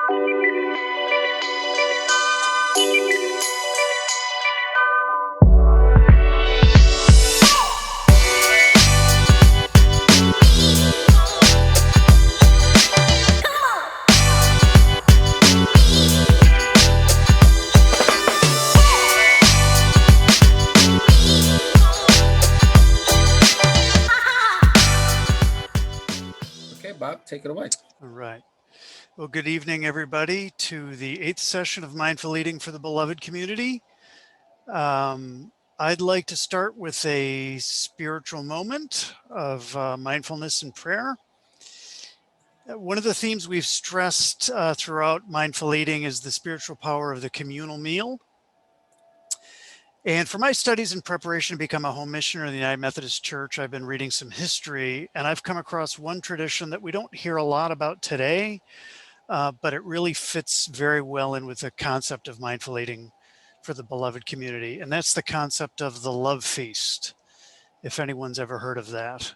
Okay, Bob, take it away. All right. Well, good evening, everybody, to the 8th session of Mindful Eating for the Beloved Community. I'd like to start with a spiritual moment of mindfulness and prayer. One of the themes we've stressed throughout Mindful Eating is the spiritual power of the communal meal. And for my studies in preparation to become a home missioner in the United Methodist Church, I've been reading some history, and I've come across one tradition that we don't hear a lot about today, but it really fits very well in with the concept of mindful eating for the beloved community. And that's the concept of the love feast, if anyone's ever heard of that.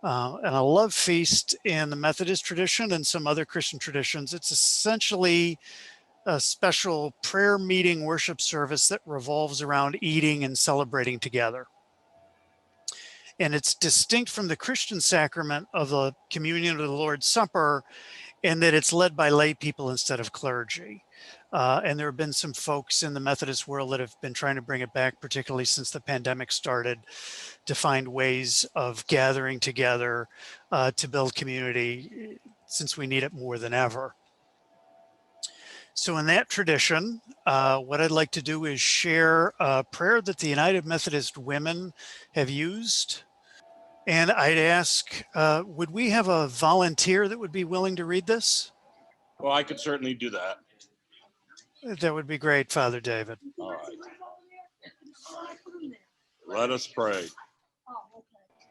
And a love feast in the Methodist tradition and some other Christian traditions, it's essentially a special prayer meeting worship service that revolves around eating and celebrating together. And it's distinct from the Christian sacrament of the communion of the Lord's Supper in that it's led by lay people instead of clergy. And there have been some folks in the Methodist world that have been trying to bring it back, particularly since the pandemic started, to find ways of gathering together to build community, since we need it more than ever. So in that tradition, what I'd like to do is share a prayer that the United Methodist Women have used. And I'd ask, would we have a volunteer that would be willing to read this? Well, I could certainly do that. That would be great, Father David. All right. Let us pray.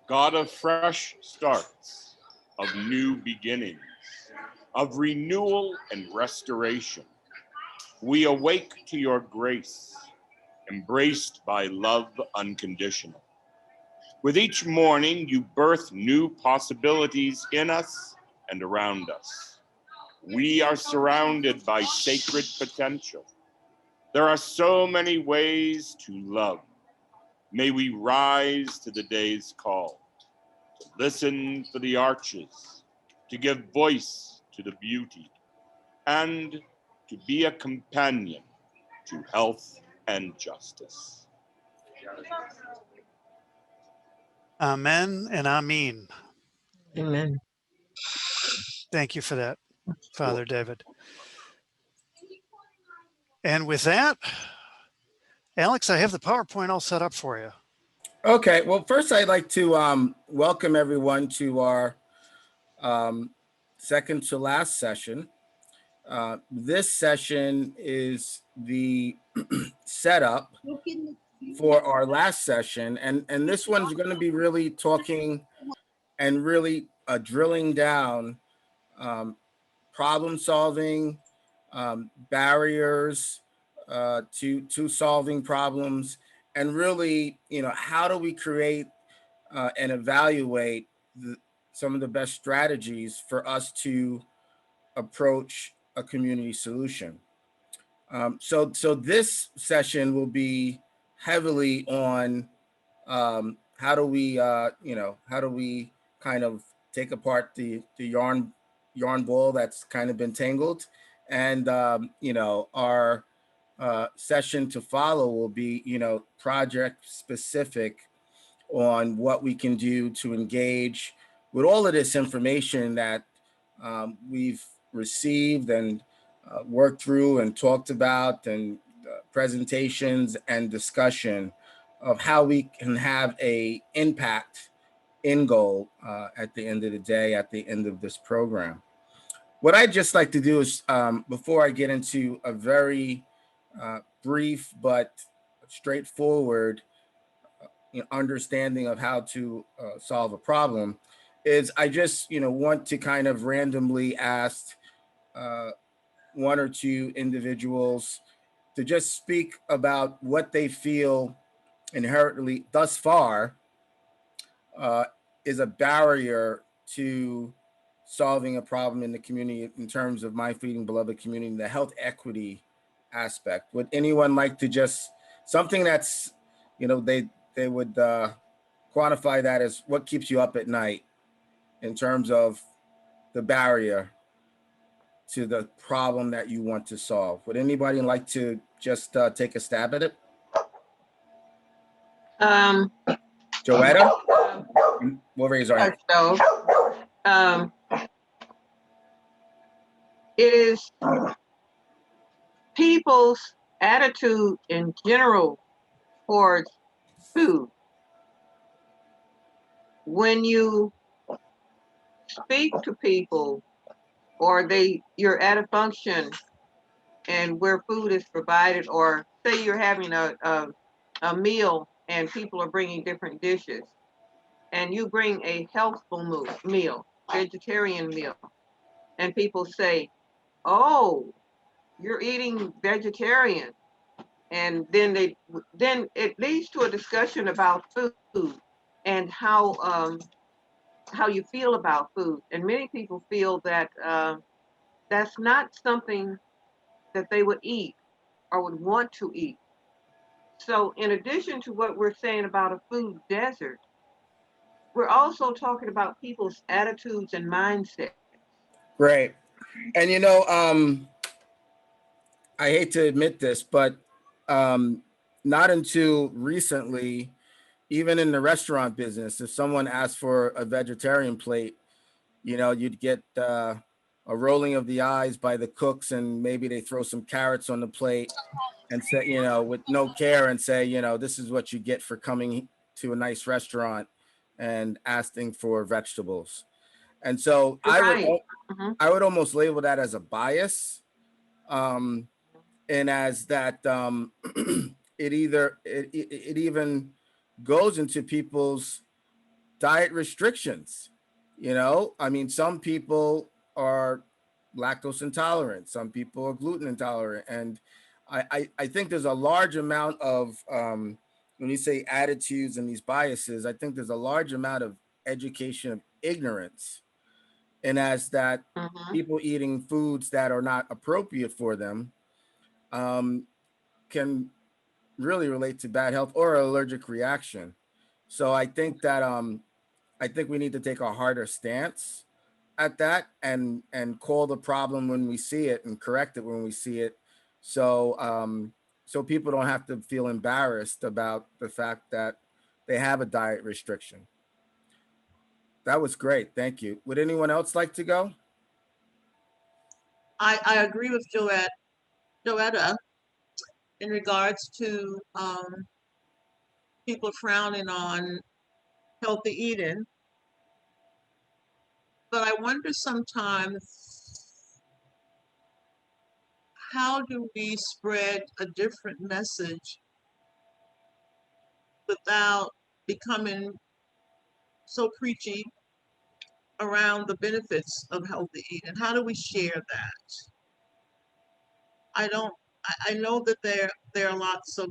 God of fresh starts, of new beginnings, of renewal and restoration, we awake to your grace, embraced by love unconditional. With each morning, you birth new possibilities in us and around us. We are surrounded by sacred potential. There are so many ways to love. May we rise to the day's call, to listen for the arches, to give voice to the beauty, and to be a companion to health and justice. Amen and Amen. Amen. Thank you for that, Father David. And with that, Alex, I have the PowerPoint all set up for you. Okay, well, first I'd like to welcome everyone to our second to last session. This session is the setup for our last session, and this one's going to be really talking and really drilling down problem solving, barriers to solving problems, and really, how do we create and evaluate some of the best strategies for us to approach a community solution. So this session will be heavily on how do we kind of take apart the yarn ball that's kind of been tangled, and our session to follow will be project specific on what we can do to engage with all of this information that we've received and worked through and talked about, and presentations and discussion of how we can have a impact end goal at the end of the day, at the end of this program. What I'd just like to do is, before I get into a very brief but straightforward understanding of how to solve a problem, is I just want to kind of randomly ask one or two individuals to just speak about what they feel inherently thus far is a barrier to solving a problem in the community in terms of my feeding beloved community, the health equity aspect. Would anyone like to just something that's, they would quantify that as what keeps you up at night in terms of the barrier to the problem that you want to solve? Would anybody like to just take a stab at it? Joetta? We'll raise our hand. So, it is people's attitude in general towards food. When you speak to people or you're at a function and where food is provided, or say you're having a meal and people are bringing different dishes, and you bring a healthful meal, vegetarian meal, and people say, oh, you're eating vegetarian. And then it leads to a discussion about food and how you feel about food. And many people feel that that's not something that they would eat or would want to eat. So in addition to what we're saying about a food desert, we're also talking about people's attitudes and mindset. Great. And I hate to admit this, but not until recently, even in the restaurant business, if someone asked for a vegetarian plate, you'd get a rolling of the eyes by the cooks, and maybe they throw some carrots on the plate and say, with no care, and say, this is what you get for coming to a nice restaurant and asking for vegetables. And so Right. I would almost label that as a bias. And as that it even goes into people's diet restrictions. I mean, some people are lactose intolerant, some people are gluten intolerant, and I think there's a large amount of when you say attitudes and these biases, I think there's a large amount of education of ignorance, and as that people eating foods that are not appropriate for them can really relate to bad health or allergic reaction. So I think that I think we need to take a harder stance at that and call the problem when we see it and correct it when we see it. So so people don't have to feel embarrassed about the fact that they have a diet restriction. That was great. Thank you. Would anyone else like to go? I agree with Joetta in regards to people frowning on healthy eating. But I wonder sometimes, how do we spread a different message without becoming so preachy around the benefits of healthy eating? How do we share that? I know that there are lots of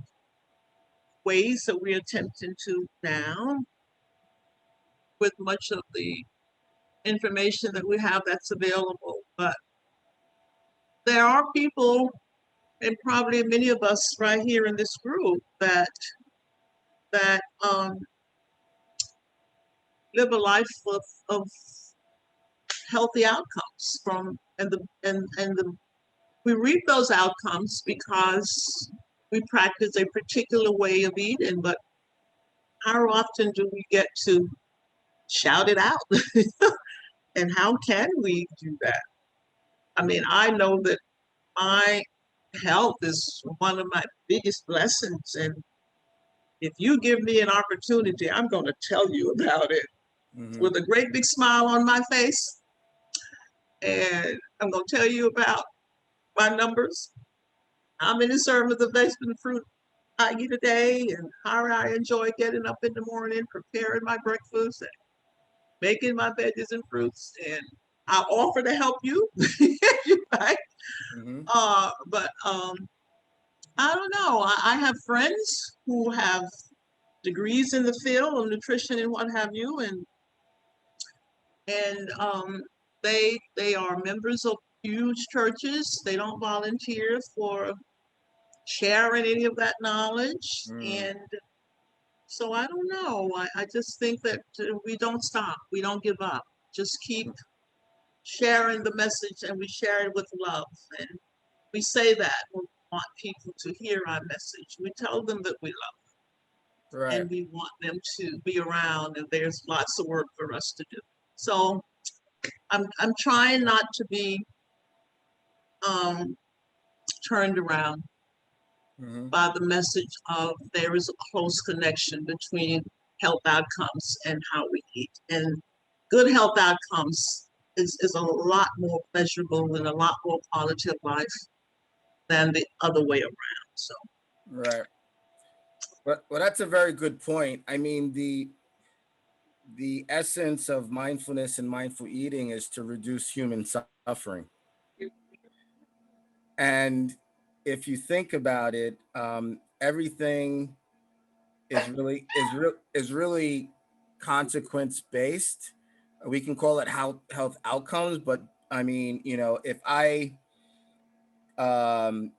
ways that we're attempting to now with much of the information that we have that's available, but there are people, and probably many of us right here in this group, that live a life of healthy outcomes we reap those outcomes because we practice a particular way of eating, but how often do we get to shout it out? And how can we do that? I mean, I know that my health is one of my biggest blessings, and if you give me an opportunity, I'm going to tell you about it with a great big smile on my face. And I'm going to tell you about my numbers, how many servings of vegetable and fruit I eat a day, and how I enjoy getting up in the morning, preparing my breakfast, and making my veggies and fruits. And I offer to help you, right? But I don't know. I have friends who have degrees in the field of nutrition and what have you, and They are members of huge churches. They don't volunteer for sharing any of that knowledge. Mm, And so I don't know. I just think that we don't stop. We don't give up. Just keep sharing the message, and we share it with love. And we say that when we want people to hear our message. We tell them that we love right. them and we want them to be around, and there's lots of work for us to do. So I'm trying not to be um, turned around Hmm. by the message of there is a close connection between health outcomes and how we eat. And good health outcomes is a lot more pleasurable and a lot more quality of life than the other way around. So Right. Well, that's a very good point. I mean, the essence of mindfulness and mindful eating is to reduce human suffering. And if you think about it, everything is really consequence based. We can call it health outcomes, but I mean, if I um,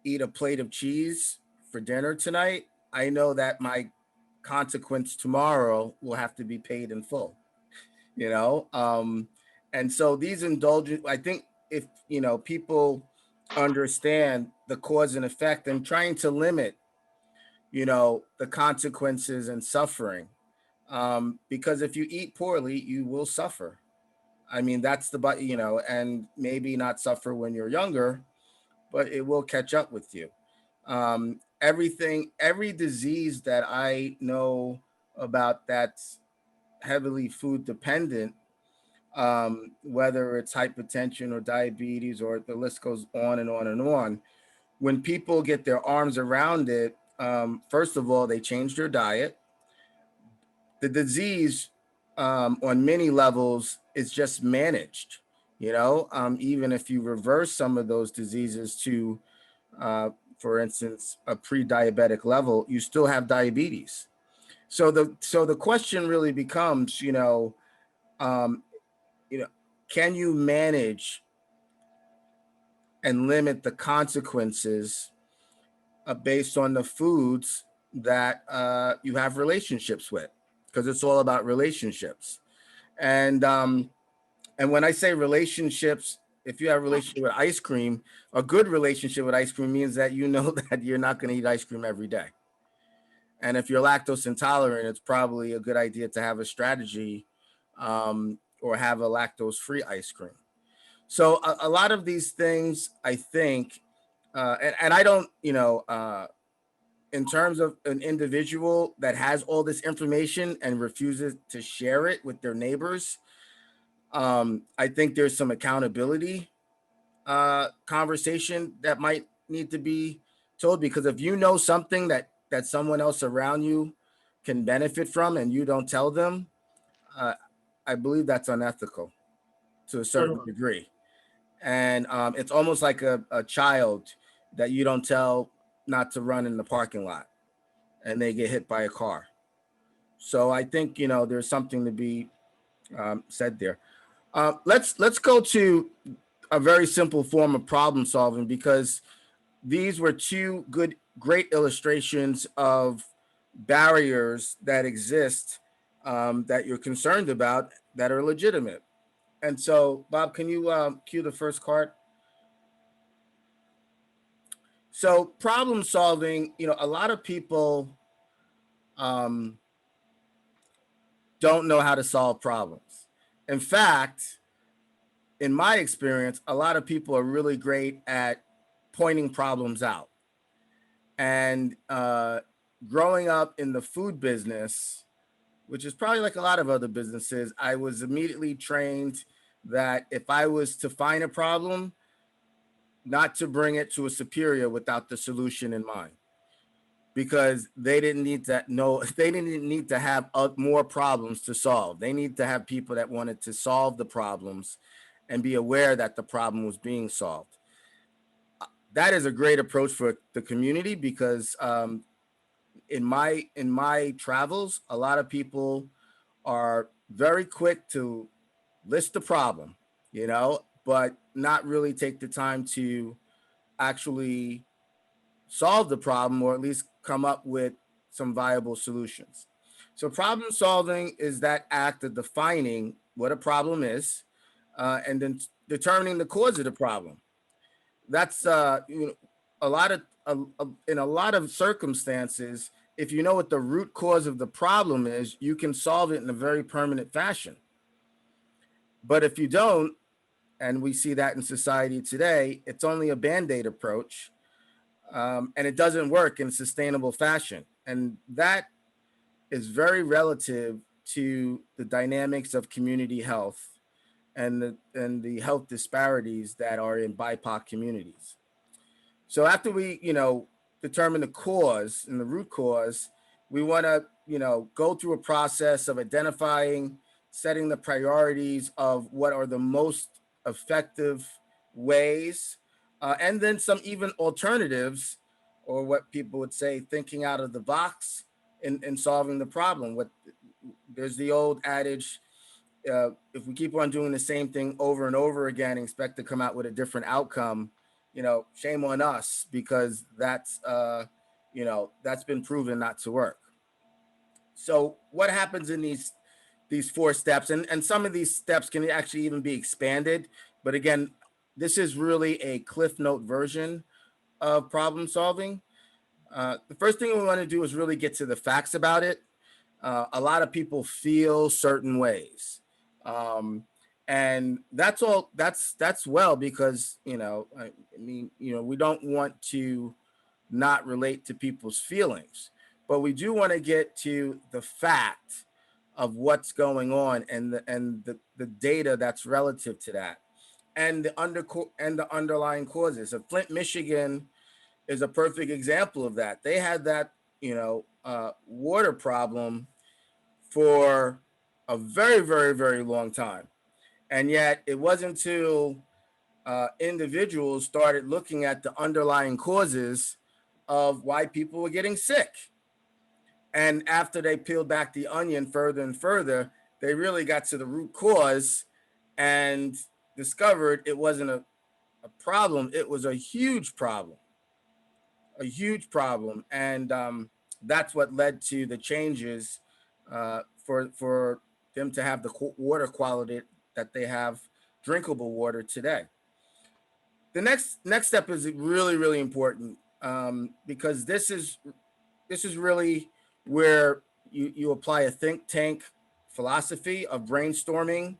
eat a plate of cheese for dinner tonight, I know that my consequence tomorrow will have to be paid in full. you know and so these indulgent, I think, if people understand the cause and effect and trying to limit the consequences and suffering, because if you eat poorly you will suffer. I mean, that's and maybe not suffer when you're younger, but it will catch up with you. Every disease that I know about that's heavily food dependent, whether it's hypertension or diabetes, or the list goes on and on and on. When people get their arms around it, first of all, they change their diet. The disease, on many levels, is just managed. Even if you reverse some of those diseases to, uh, for instance, a pre-diabetic level, you still have diabetes. So the question really becomes, um, you know, can you manage and limit the consequences, based on the foods that you have relationships with? Because it's all about relationships. And when I say relationships, if you have a relationship with ice cream, a good relationship with ice cream means that you know that you're not going to eat ice cream every day. And if you're lactose intolerant, it's probably a good idea to have a strategy, or have a lactose free ice cream. So a lot of these things, I think, and I don't, in terms of an individual that has all this information and refuses to share it with their neighbors, I think there's some accountability, conversation that might need to be told, because if you know something that someone else around you can benefit from and you don't tell them, uh, I believe that's unethical to a certain degree. And it's almost like a child that you don't tell not to run in the parking lot and they get hit by a car. So I think there's something to be said there. Let's go to a very simple form of problem solving, because these were two great illustrations of barriers that exist, that you're concerned about, that are legitimate. And so, Bob, can you cue the first card? So, problem solving, a lot of people um, don't know how to solve problems. In fact, in my experience, a lot of people are really great at pointing problems out. And growing up in the food business, which is probably like a lot of other businesses, I was immediately trained that if I was to find a problem, not to bring it to a superior without the solution in mind, because they didn't need to know, they didn't need to have more problems to solve. They need to have people that wanted to solve the problems and be aware that the problem was being solved. That is a great approach for the community, because in my travels, a lot of people are very quick to list the problem, you know, but not really take the time to actually solve the problem, or at least come up with some viable solutions. So problem solving is that act of defining what a problem is, and then determining the cause of the problem. That's you know, a lot of in a lot of circumstances, if you know what the root cause of the problem is, you can solve it in a very permanent fashion. But if you don't, and we see that in society today, it's only a band-aid approach, and it doesn't work in a sustainable fashion. And that is very relative to the dynamics of community health and the health disparities that are in BIPOC communities. So after we, you know, determine the cause and the root cause, we want to, you know, go through a process of identifying, setting the priorities of what are the most effective ways, and then some even alternatives, or what people would say, thinking out of the box in solving the problem. What there's the old adage, if we keep on doing the same thing over and over again and expect to come out with a different outcome, you know, shame on us, because that's you know, that's been proven not to work. So what happens in these four steps, and some of these steps can actually even be expanded, but again, this is really a cliff note version of problem solving. The first thing we want to do is really get to the facts about it. A lot of people feel certain ways, and that's all. That's well, because you know, I mean, you know, we don't want to not relate to people's feelings, but we do want to get to the fact of what's going on, and the data that's relative to that, and the underlying causes. So Flint, Michigan is a perfect example of that. They had that, you know, water problem for a very, very, very long time. And yet it wasn't until individuals started looking at the underlying causes of why people were getting sick. And after they peeled back the onion further and further, they really got to the root cause and discovered it wasn't a problem, it was a huge problem, a huge problem. And that's what led to the changes, for them to have the water quality that they have, drinkable water today. The next step is really, really important, because this is really where you apply a think tank philosophy of brainstorming,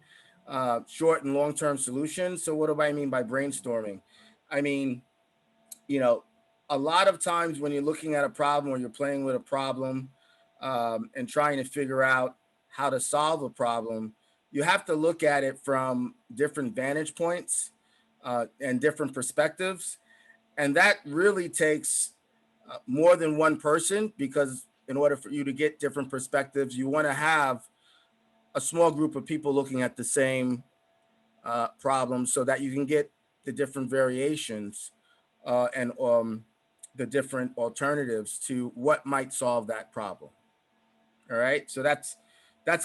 short and long term solutions. So what do I mean by brainstorming? I mean, you know, a lot of times when you're looking at a problem or you're playing with a problem, and trying to figure out how to solve a problem, you have to look at it from different vantage points, and different perspectives. And that really takes more than one person, because in order for you to get different perspectives, you want to have a small group of people looking at the same problem, so that you can get the different variations, and the different alternatives to what might solve that problem. All right, so that's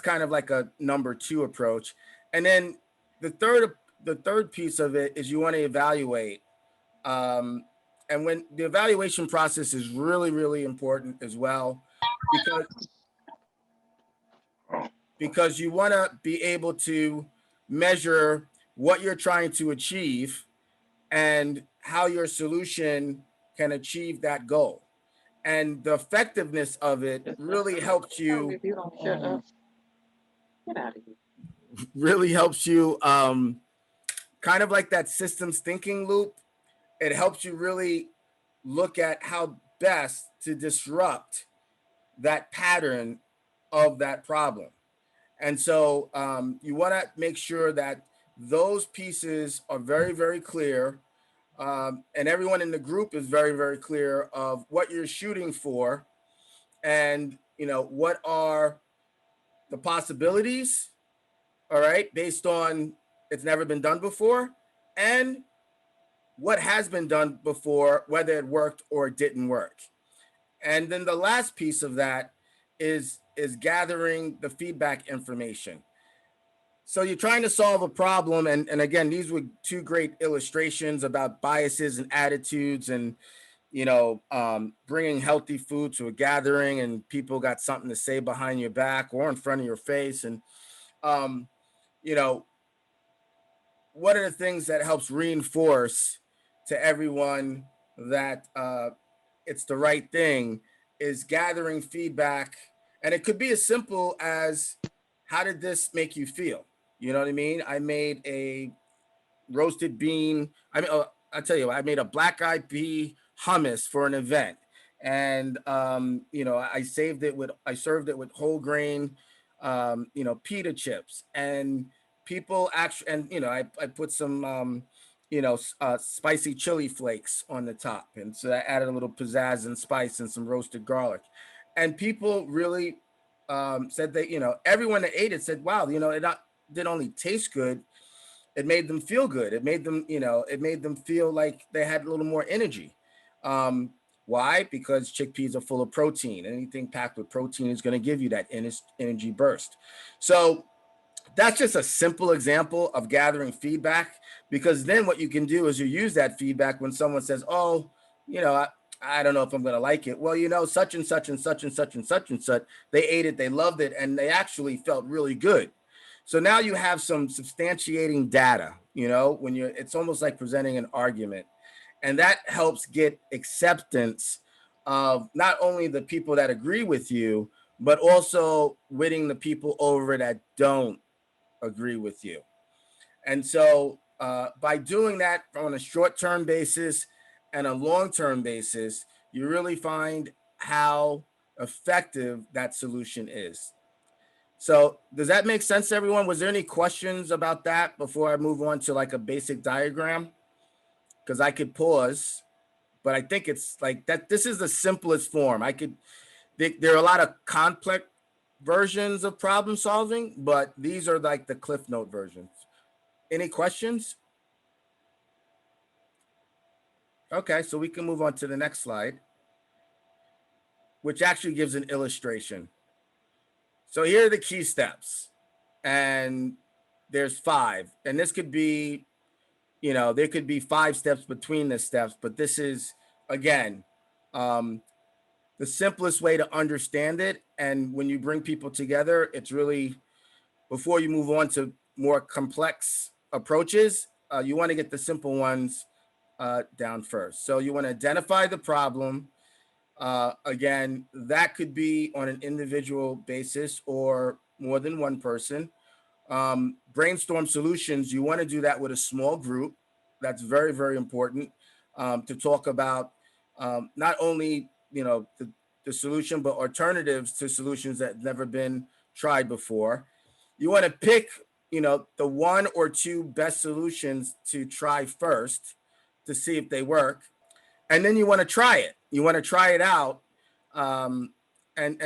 kind of like a number two approach. And then the third piece of it is you want to evaluate, and when the evaluation process is really, really important as well, because you want to be able to measure what you're trying to achieve and how your solution can achieve that goal. And the effectiveness of it really helps you, If you don't shut up, get out of here. really helps you, kind of like that systems thinking loop. It helps you really look at how best to disrupt that pattern of that problem. And so, you want to make sure that those pieces are very, very clear, and everyone in the group is very, very clear of what you're shooting for, and you know what are the possibilities. All right, based on it's never been done before, and what has been done before, whether it worked or it didn't work. And then the last piece of that is gathering the feedback information. So you're trying to solve a problem, and again, these were two great illustrations about biases and attitudes, and bringing healthy food to a gathering, and people got something to say behind your back or in front of your face, and um, you know, one of the things that helps reinforce to everyone that it's the right thing is gathering feedback, and it could be as simple as, how did this make you feel? You know what I mean? I made a roasted bean. I tell you, I made a black eyed pea hummus for an event, and I served it with whole grain, pita chips, and people actually, and I put some, spicy chili flakes on the top, and so that added a little pizzazz and spice and some roasted garlic, and people really said that, everyone that ate it said, wow, it not didn't only taste good, it made them feel good. It made them feel like they had a little more energy. Why? Because chickpeas are full of protein. Anything packed with protein is going to give you that energy burst. So that's just a simple example of gathering feedback, because then what you can do is you use that feedback when someone says, oh, I don't know if I'm going to like it. Well, such and such and such and such and such and such, they ate it, they loved it, and they actually felt really good. So now you have some substantiating data, it's almost like presenting an argument. And that helps get acceptance of not only the people that agree with you, but also winning the people over that don't agree with you. And so by doing that on a short-term basis and a long-term basis, you really find how effective that solution is. So does that make sense to everyone? Was there any questions about that before I move on to like a basic diagram? Because I could pause, but I think it's like that. This is the simplest form. There are a lot of complex versions of problem solving, but these are like the Cliff Note versions. Any questions? Okay, so we can move on to the next slide, which actually gives an illustration. So here are the key steps, and there's 5, and this could be, there could be 5 steps between the steps, but this is, again, the simplest way to understand it. And when you bring people together, it's really, before you move on to more complex approaches, you want to get the simple ones down first. So you want to identify the problem. Again, that could be on an individual basis or more than one person. Brainstorm solutions, you want to do that with a small group. That's very, very important, to talk about not only, the solution, but alternatives to solutions that have never been tried before. You want to pick, the 1 or 2 best solutions to try first to see if they work. And then you want to try it. You want to try it out, and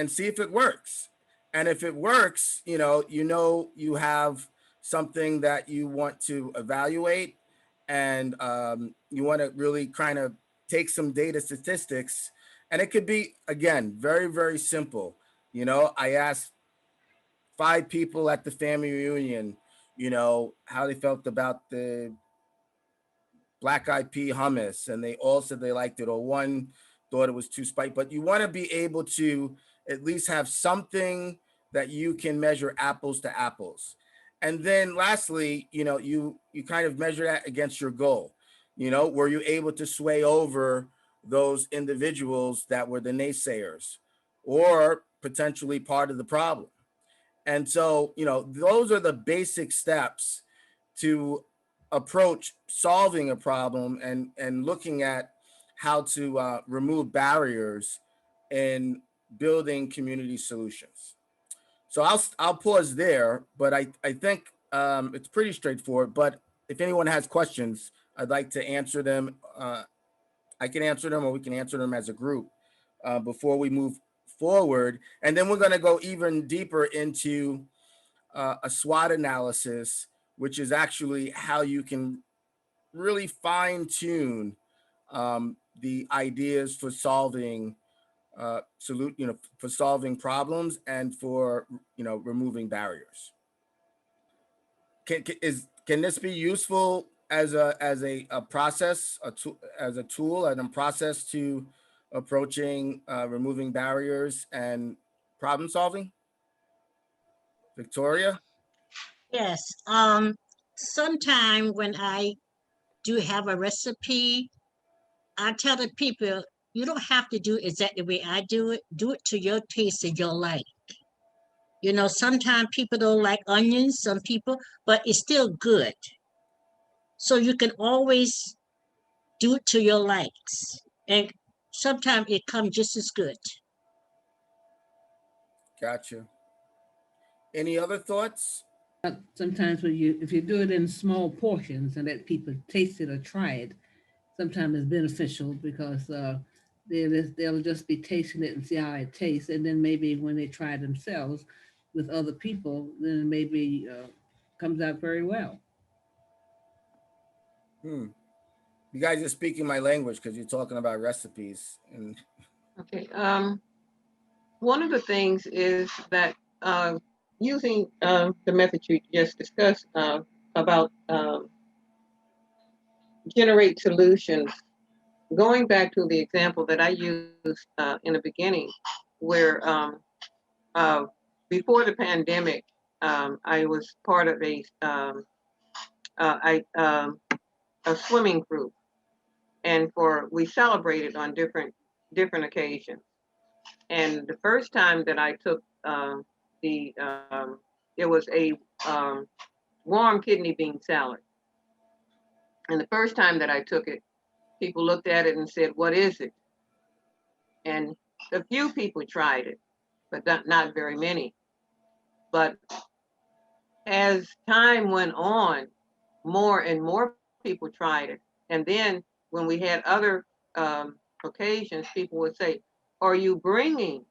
see if it works. And if it works, you have something that you want to evaluate, and you want to really kind of take some data statistics. And it could be, again, very, very simple. I asked 5 people at the family reunion, how they felt about the black eyed pea hummus, and they all said they liked it, or one thought it was too spicy. But you want to be able to at least have something that you can measure apples to apples. And then lastly, you kind of measure that against your goal. Were you able to sway over those individuals that were the naysayers or potentially part of the problem? And so, those are the basic steps to approach solving a problem, and looking at how to remove barriers in building community solutions. So I'll pause there, but I think it's pretty straightforward. But if anyone has questions, I'd like to answer them. I can answer them, or we can answer them as a group before we move forward. And then we're going to go even deeper into a SWOT analysis, which is actually how you can really fine tune the ideas for solving for solving problems, and for removing barriers. can this be useful as a process, as a tool and a process to approaching removing barriers and problem solving? Victoria? Yes. Sometime when I do have a recipe, I tell the people, you don't have to do exactly the way I do it. Do it to your taste and your like. You know, sometimes people don't like onions, some people, but it's still good. So you can always do it to your likes. And sometimes it comes just as good. Gotcha. Any other thoughts? Sometimes if you do it in small portions and let people taste it or try it, sometimes it's beneficial because they'll just be tasting it and see how it tastes, and then maybe when they try it themselves with other people, then it maybe comes out very well. You guys are speaking my language because you're talking about recipes. And Okay. One of the things is that using the method you just discussed about generate solutions, going back to the example that I used in the beginning, where before the pandemic, I was part of a swimming group, and we celebrated on different occasions. And the first time that I took the it was a warm kidney bean salad, and the first time that I took it, people looked at it and said, "What is it?" And a few people tried it, but not very many. But as time went on, more and more people tried it. And then when we had other occasions, people would say, "Are you bringing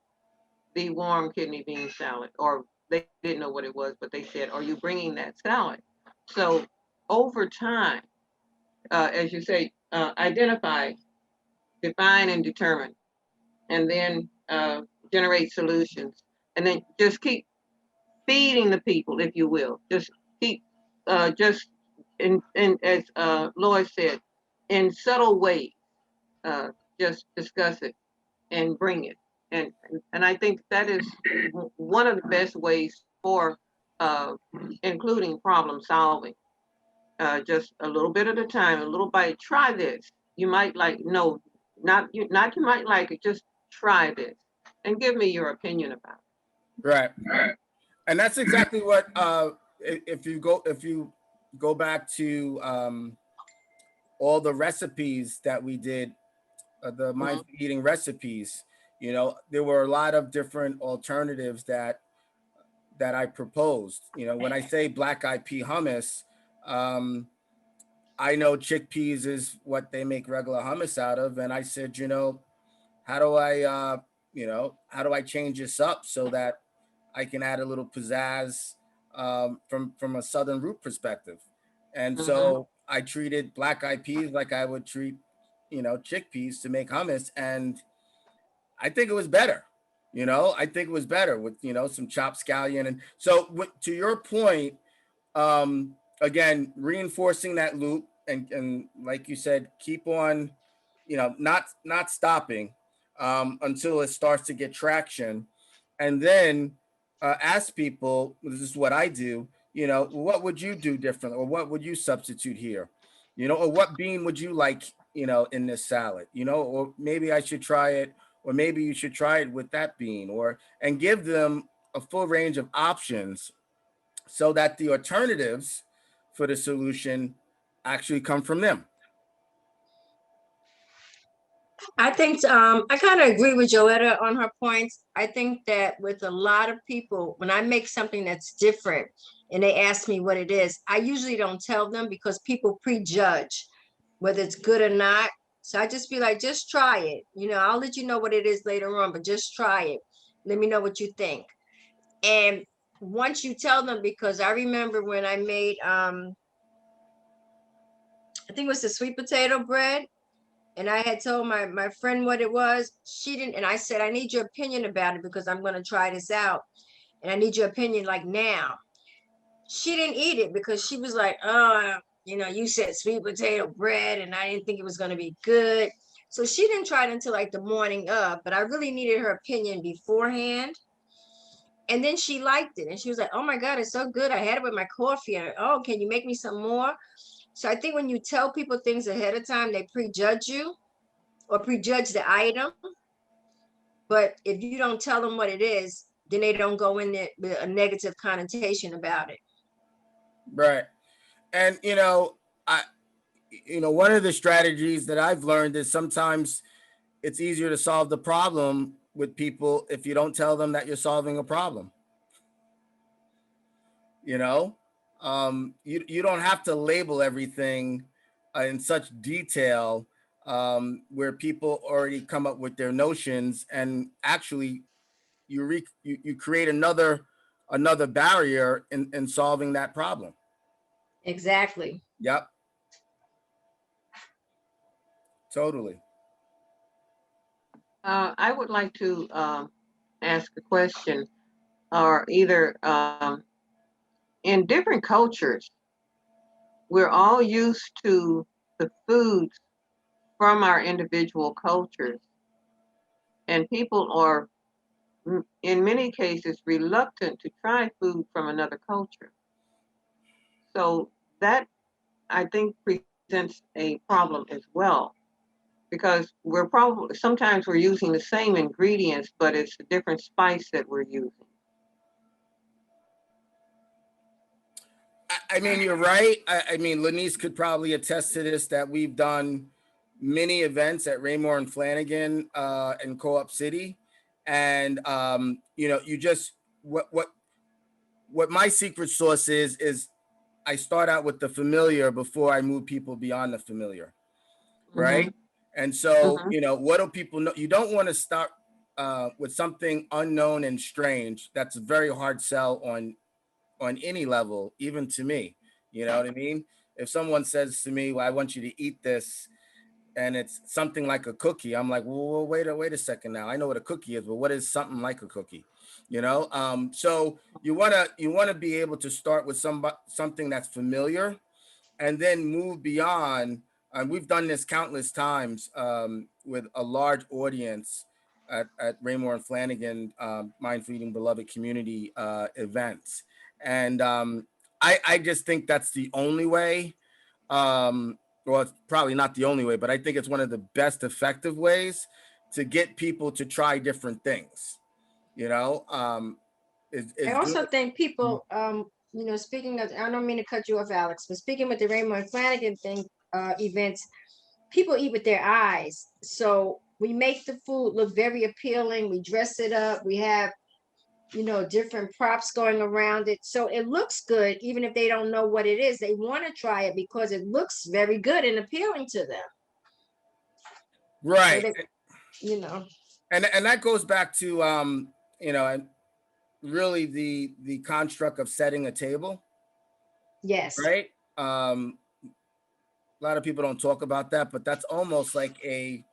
the warm kidney bean salad?" Or they didn't know what it was, but they said, "Are you bringing that salad?" So over time, as you say, identify, define, and determine, and then generate solutions. And then just keep feeding the people, if you will. Just keep, just in as Lloyd said, in subtle ways, just discuss it and bring it. And I think that is one of the best ways for including problem solving. Just a little bit at a time, a little bite. Try this. You might like, no, not you might like it. Just try this and give me your opinion about it. right. And that's exactly what if you go back to all the recipes that we did, the mindful eating recipes, you know, there were a lot of different alternatives that I proposed. You know, when I say black eyed pea hummus, I know chickpeas is what they make regular hummus out of, and I said, you know, how do I how do I change this up so that I can add a little pizzazz from a southern root perspective. And so I treated black eyed peas like I would treat, you know, chickpeas to make hummus. And I think it was better. You know, I think it was better with, you know, some chopped scallion. And so to your point, again, reinforcing that loop and like you said, keep on, you know, not stopping until it starts to get traction. And then ask people, this is what I do, you know, what would you do different, or what would you substitute here, you know, or what bean would you like, you know, in this salad, you know, or maybe I should try it, or maybe you should try it with that bean, or and give them a full range of options so that the alternatives for the solution actually come from them. I think I kind of agree with Joetta on her points. I think that with a lot of people, when I make something that's different and they ask me what it is, I usually don't tell them because people prejudge whether it's good or not. So I just be like, just try it. You know, I'll let you know what it is later on, but just try it. Let me know what you think. And once you tell them, because I remember when I made, I think it was the sweet potato bread, and I had told my friend what it was. She didn't, and I said, I need your opinion about it because I'm going to try this out. And I need your opinion like now. she didn't eat it because she was like, oh, you know, you said sweet potato bread and I didn't think it was going to be good. So she didn't try it until like the morning of, but I really needed her opinion beforehand. And then she liked it and she was like, oh my God, it's so good. I had it with my coffee. And, oh, can you make me some more? So I think when you tell people things ahead of time, they prejudge you or prejudge the item. But if you don't tell them what it is, then they don't go in there with a negative connotation about it. Right. And one of the strategies that I've learned is sometimes it's easier to solve the problem with people if you don't tell them that you're solving a problem. You know, you don't have to label everything in such detail, where people already come up with their notions, and actually you create another barrier in solving that problem. Exactly. Yep. Totally. I would like to ask a question, or either in different cultures, we're all used to the foods from our individual cultures, and people are, in many cases, reluctant to try food from another culture. So that, I think, presents a problem as well, because we're probably sometimes we're using the same ingredients, but it's a different spice that we're using. I mean, you're right. I mean, Lanice could probably attest to this, that we've done many events at Raymore and Flanagan in Co-op City. And, you just, what my secret sauce is I start out with the familiar before I move people beyond the familiar. Right. Mm-hmm. And so, Mm-hmm. what do people know? You don't want to start with something unknown and strange. That's a very hard sell on any level, even to me. You know what I mean? If someone says to me, well, I want you to eat this, and it's something like a cookie, I'm like, well, wait a second now. I know what a cookie is, but what is something like a cookie? So you wanna be able to start with something that's familiar, and then move beyond. And we've done this countless times with a large audience at Raymore and Flanagan Mindful Eating Beloved community events. And I just think that's the only way. Well, it's probably not the only way, but I think it's one of the best effective ways to get people to try different things. I Is also doing. think people, you know, speaking of, I don't mean to cut you off, Alex, but speaking with the Raymond Flanagan thing, events, people eat with their eyes. So we make the food look very appealing. We dress it up. We have, you know, different props going around it. So it looks good, even if they don't know what it is. They want to try it because it looks very good and appealing to them. Right. So they, you know. And that goes back to and really the construct of setting a table, Yes. right? A lot of people don't talk about that, but that's almost like a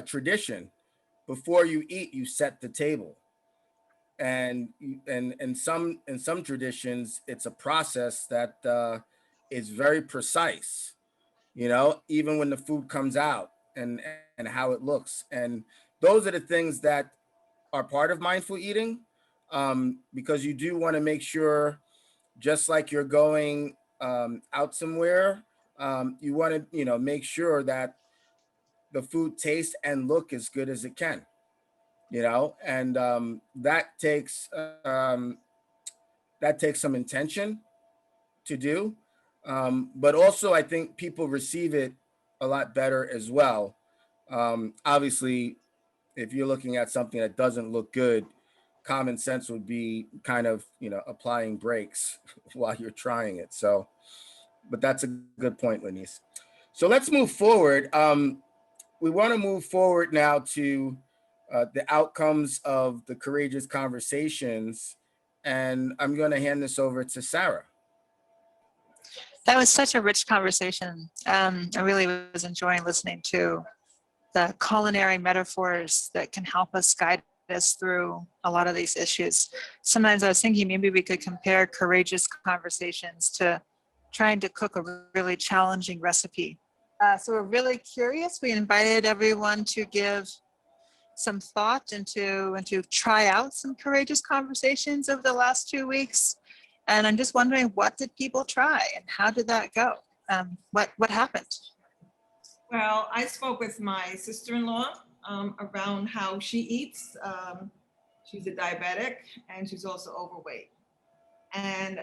tradition. Before you eat, you set the table. And in some traditions, it's a process that is very precise, even when the food comes out, and how it looks. And those are the things that are part of mindful eating, because you do want to make sure, just like you're going out somewhere, you want to make sure that the food tastes and look as good as it can, and that takes some intention to do, but also I think people receive it a lot better as well. Obviously, if you're looking at something that doesn't look good, common sense would be kind of applying brakes while you're trying it. So, but that's a good point, Lanice. So let's move forward. We want to move forward now to the outcomes of the courageous conversations, and I'm going to hand this over to Sarah. That was such a rich conversation. I really was enjoying listening to the culinary metaphors that can help us guide us through a lot of these issues. Sometimes I was thinking maybe we could compare courageous conversations to trying to cook a really challenging recipe. So we're really curious. We invited everyone to give some thought and to try out some courageous conversations over the last 2 weeks. And I'm just wondering, what did people try and how did that go? What happened? Well, I spoke with my sister-in-law around how she eats. She's a diabetic and she's also overweight. And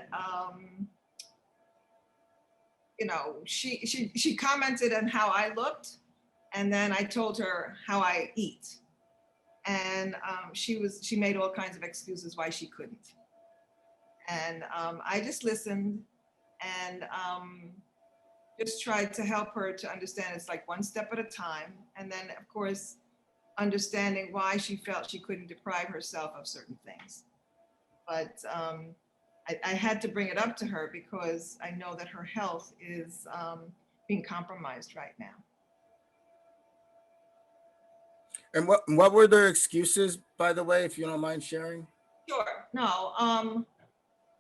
you know, she commented on how I looked, and then I told her how I eat. And she made all kinds of excuses why she couldn't. And I just listened and just tried to help her to understand it's like one step at a time. And then, of course, understanding why she felt she couldn't deprive herself of certain things. But I had to bring it up to her because I know that her health is being compromised right now. And what were their excuses, by the way, if you don't mind sharing? Sure, no,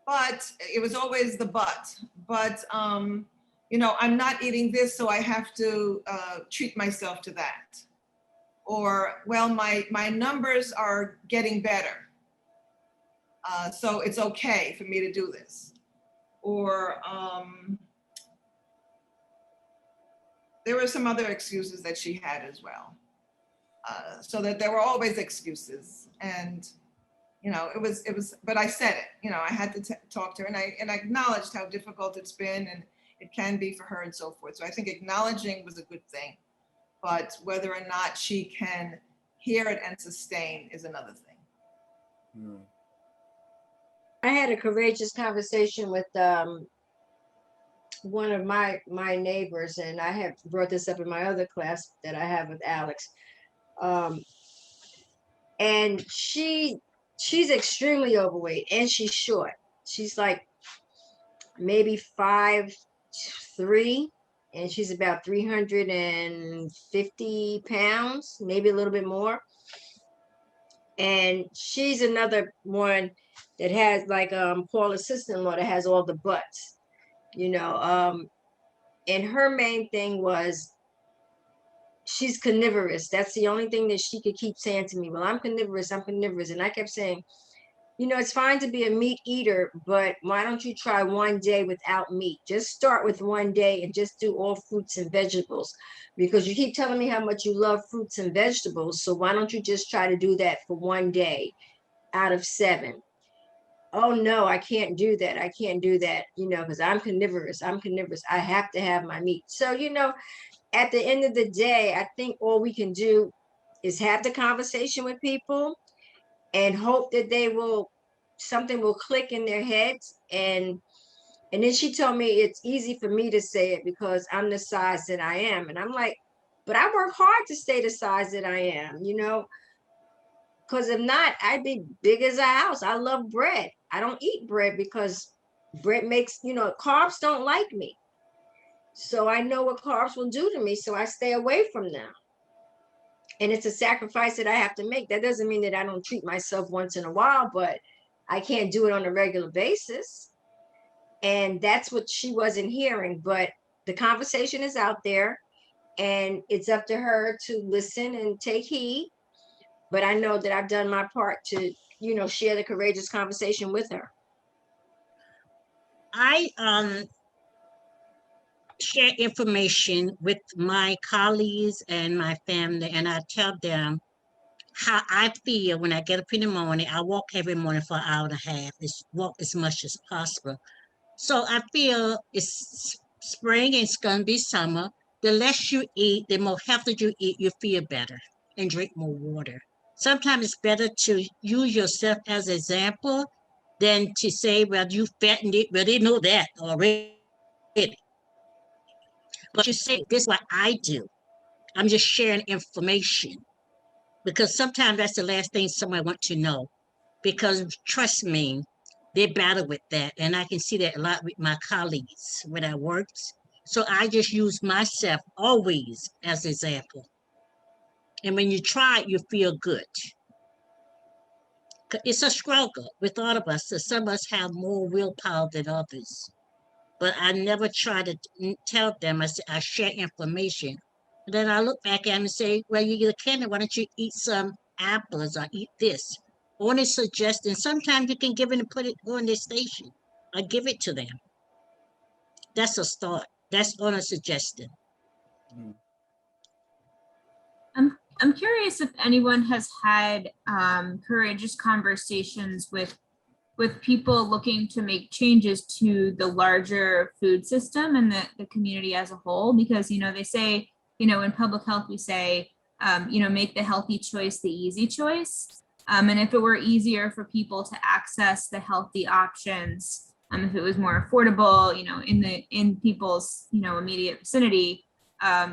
but it was always the but. But, you know, I'm not eating this, so I have to treat myself to that. Or, well, my numbers are getting better, so it's okay for me to do this. Or there were some other excuses that she had as well. So that there were always excuses, and you know, it was. But I said it. You know, I had to talk to her, and I acknowledged how difficult it's been, and it can be for her, and so forth. So I think acknowledging was a good thing, but whether or not she can hear it and sustain is another thing. I had a courageous conversation with one of my neighbors, and I have brought this up in my other class that I have with Alex. And she's extremely overweight and she's short. She's like maybe 5'3", and she's about 350 pounds, maybe a little bit more. And she's another one that has like Paula's sister-in-law that has all the butts, you know. And her main thing was she's carnivorous. That's the only thing that she could keep saying to me. Well, I'm carnivorous. And I kept saying, you know, it's fine to be a meat eater, but why don't you try one day without meat? Just start with one day and just do all fruits and vegetables, because you keep telling me how much you love fruits and vegetables. So why don't you just try to do that for one day out of 7? Oh no, I can't do that. I can't do that, you know, because I'm carnivorous. I have to have my meat. So, you know, at the end of the day, I think all we can do is have the conversation with people and hope that something will click in their heads. And then she told me it's easy for me to say it because I'm the size that I am. And I'm like, but I work hard to stay the size that I am, you know, because if not, I'd be big as a house. I love bread. I don't eat bread because bread makes, you know, carbs don't like me. So I know what carbs will do to me, so I stay away from them. And it's a sacrifice that I have to make. That doesn't mean that I don't treat myself once in a while, but I can't do it on a regular basis. And that's what she wasn't hearing. But the conversation is out there, and it's up to her to listen and take heed. But I know that I've done my part to, you know, share the courageous conversation with her. I share information with my colleagues and my family, and I tell them how I feel when I get up in the morning. I walk every morning for an hour and a half. It's walk as much as possible. So I feel it's spring, it's gonna be summer. The less you eat, the more healthy you eat, you feel better, and drink more water. Sometimes it's better to use yourself as an example than to say, well, you fattened it. Well, they know that already. But you say, this is what I do. I'm just sharing information, because sometimes that's the last thing someone wants to know. Because trust me, they battle with that. And I can see that a lot with my colleagues when I worked. So I just use myself always as an example. And when you try it, you feel good. It's a struggle with all of us. So some of us have more willpower than others. But I never try to tell them. I share information. And then I look back at them and say, well, you get a candy, why don't you eat some apples or eat this? Only suggesting. Sometimes you can give it and put it on their station. I give it to them. That's a start. That's on a suggestion. I'm curious if anyone has had courageous conversations with people looking to make changes to the larger food system and the community as a whole, because, you know, they say, you know, in public health, we say, you know, make the healthy choice the easy choice. And if it were easier for people to access the healthy options, if it was more affordable, you know, in people's, you know, immediate vicinity,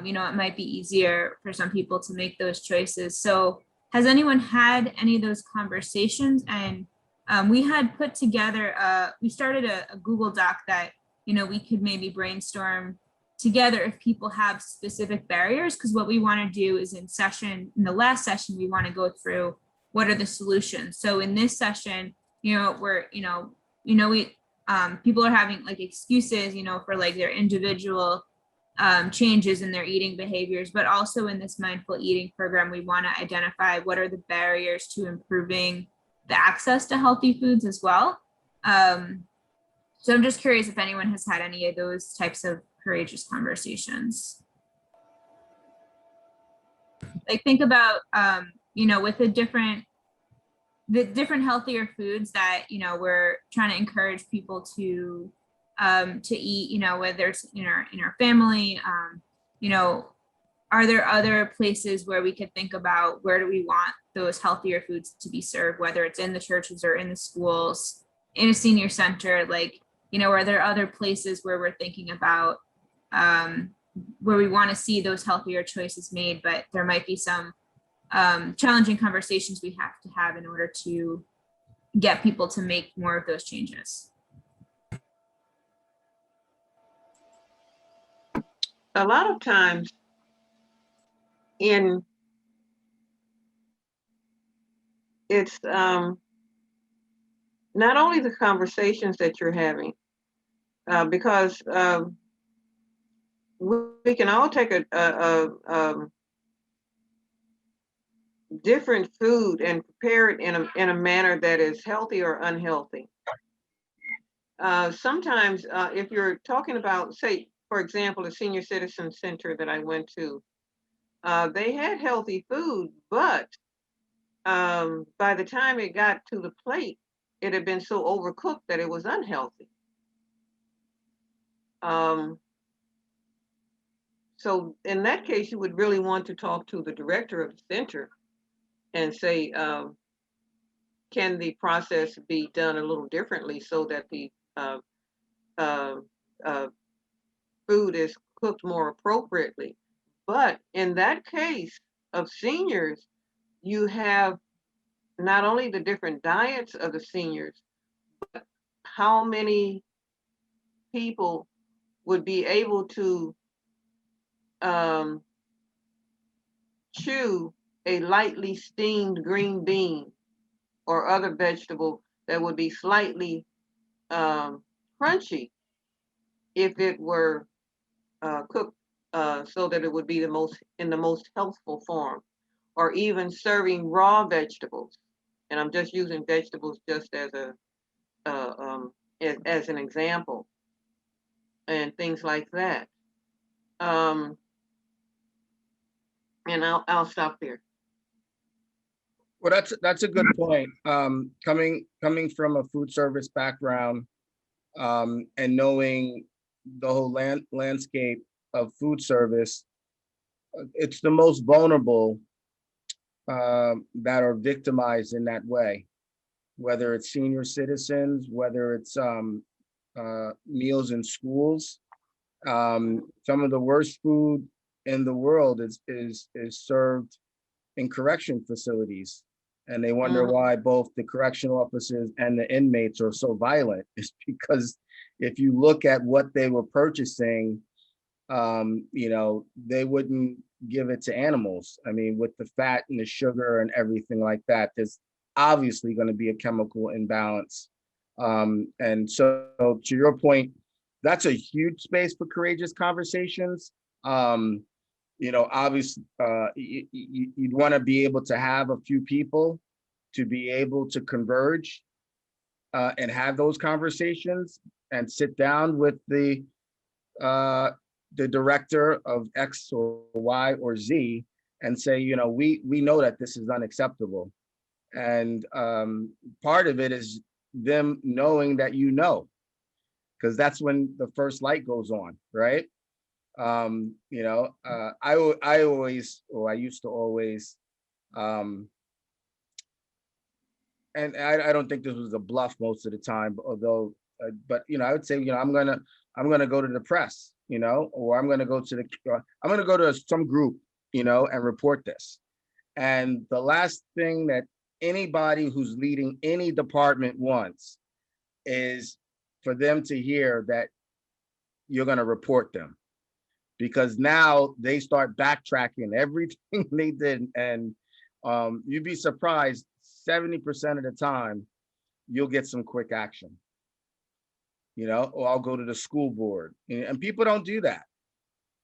you know, it might be easier for some people to make those choices. So has anyone had any of those conversations? And we had put together, we started a Google Doc that, you know, we could maybe brainstorm together if people have specific barriers, because what we want to do is in the last session, we want to go through what are the solutions. So in this session, you know, people are having like excuses, you know, for like their individual changes in their eating behaviors, but also in this mindful eating program, we want to identify what are the barriers to improving the access to healthy foods as well. So I'm just curious if anyone has had any of those types of courageous conversations. Like think about, you know, with the different healthier foods that, you know, we're trying to encourage people to eat, you know, whether it's in our family, you know, are there other places where we could think about where do we want those healthier foods to be served, whether it's in the churches or in the schools, in a senior center, like, you know, are there other places where we're thinking about where we want to see those healthier choices made, but there might be some challenging conversations we have to have in order to get people to make more of those changes. A lot of times it's not only the conversations that you're having, because we can all take a different food and prepare it in a manner that is healthy or unhealthy. Sometimes if you're talking about, say, for example, a senior citizen center that I went to, they had healthy food, but by the time it got to the plate, it had been so overcooked that it was unhealthy. So in that case, you would really want to talk to the director of the center and say, can the process be done a little differently so that the food is cooked more appropriately? But in that case of seniors, you have not only the different diets of the seniors, but how many people would be able to chew a lightly steamed green bean or other vegetable that would be slightly crunchy if it were cooked so that it would be in the most healthful form, or even serving raw vegetables. And I'm just using vegetables just as as an example, and things like that. And I'll stop there. Well, that's a good point. Coming from a food service background, and knowing the whole landscape of food service, it's the most vulnerable that are victimized in that way, whether it's senior citizens, whether it's meals in schools. Some of the worst food in the world is served in correction facilities, and they wonder why both the correctional officers and the inmates are so violent. It's because if you look at what they were purchasing, you know, they wouldn't give it to animals. I mean, with the fat and the sugar and everything like that, obviously going to be a chemical imbalance. And so to your point, that's a huge space for courageous conversations. Obviously, you'd want to be able to have a few people to be able to converge and have those conversations and sit down with the director of X or Y or Z and say, we know that this is unacceptable. And part of it is them knowing that because that's when the first light goes on, right? I used to always, and I don't think this was a bluff most of the time, although, but I would say, I'm gonna go to the press, or I'm gonna go to some group, and report this. And the last thing that anybody who's leading any department wants is for them to hear that you're going to report them, because now they start backtracking everything they did. And you'd be surprised, 70% of the time, you'll get some quick action, or I'll go to the school board. And people don't do that.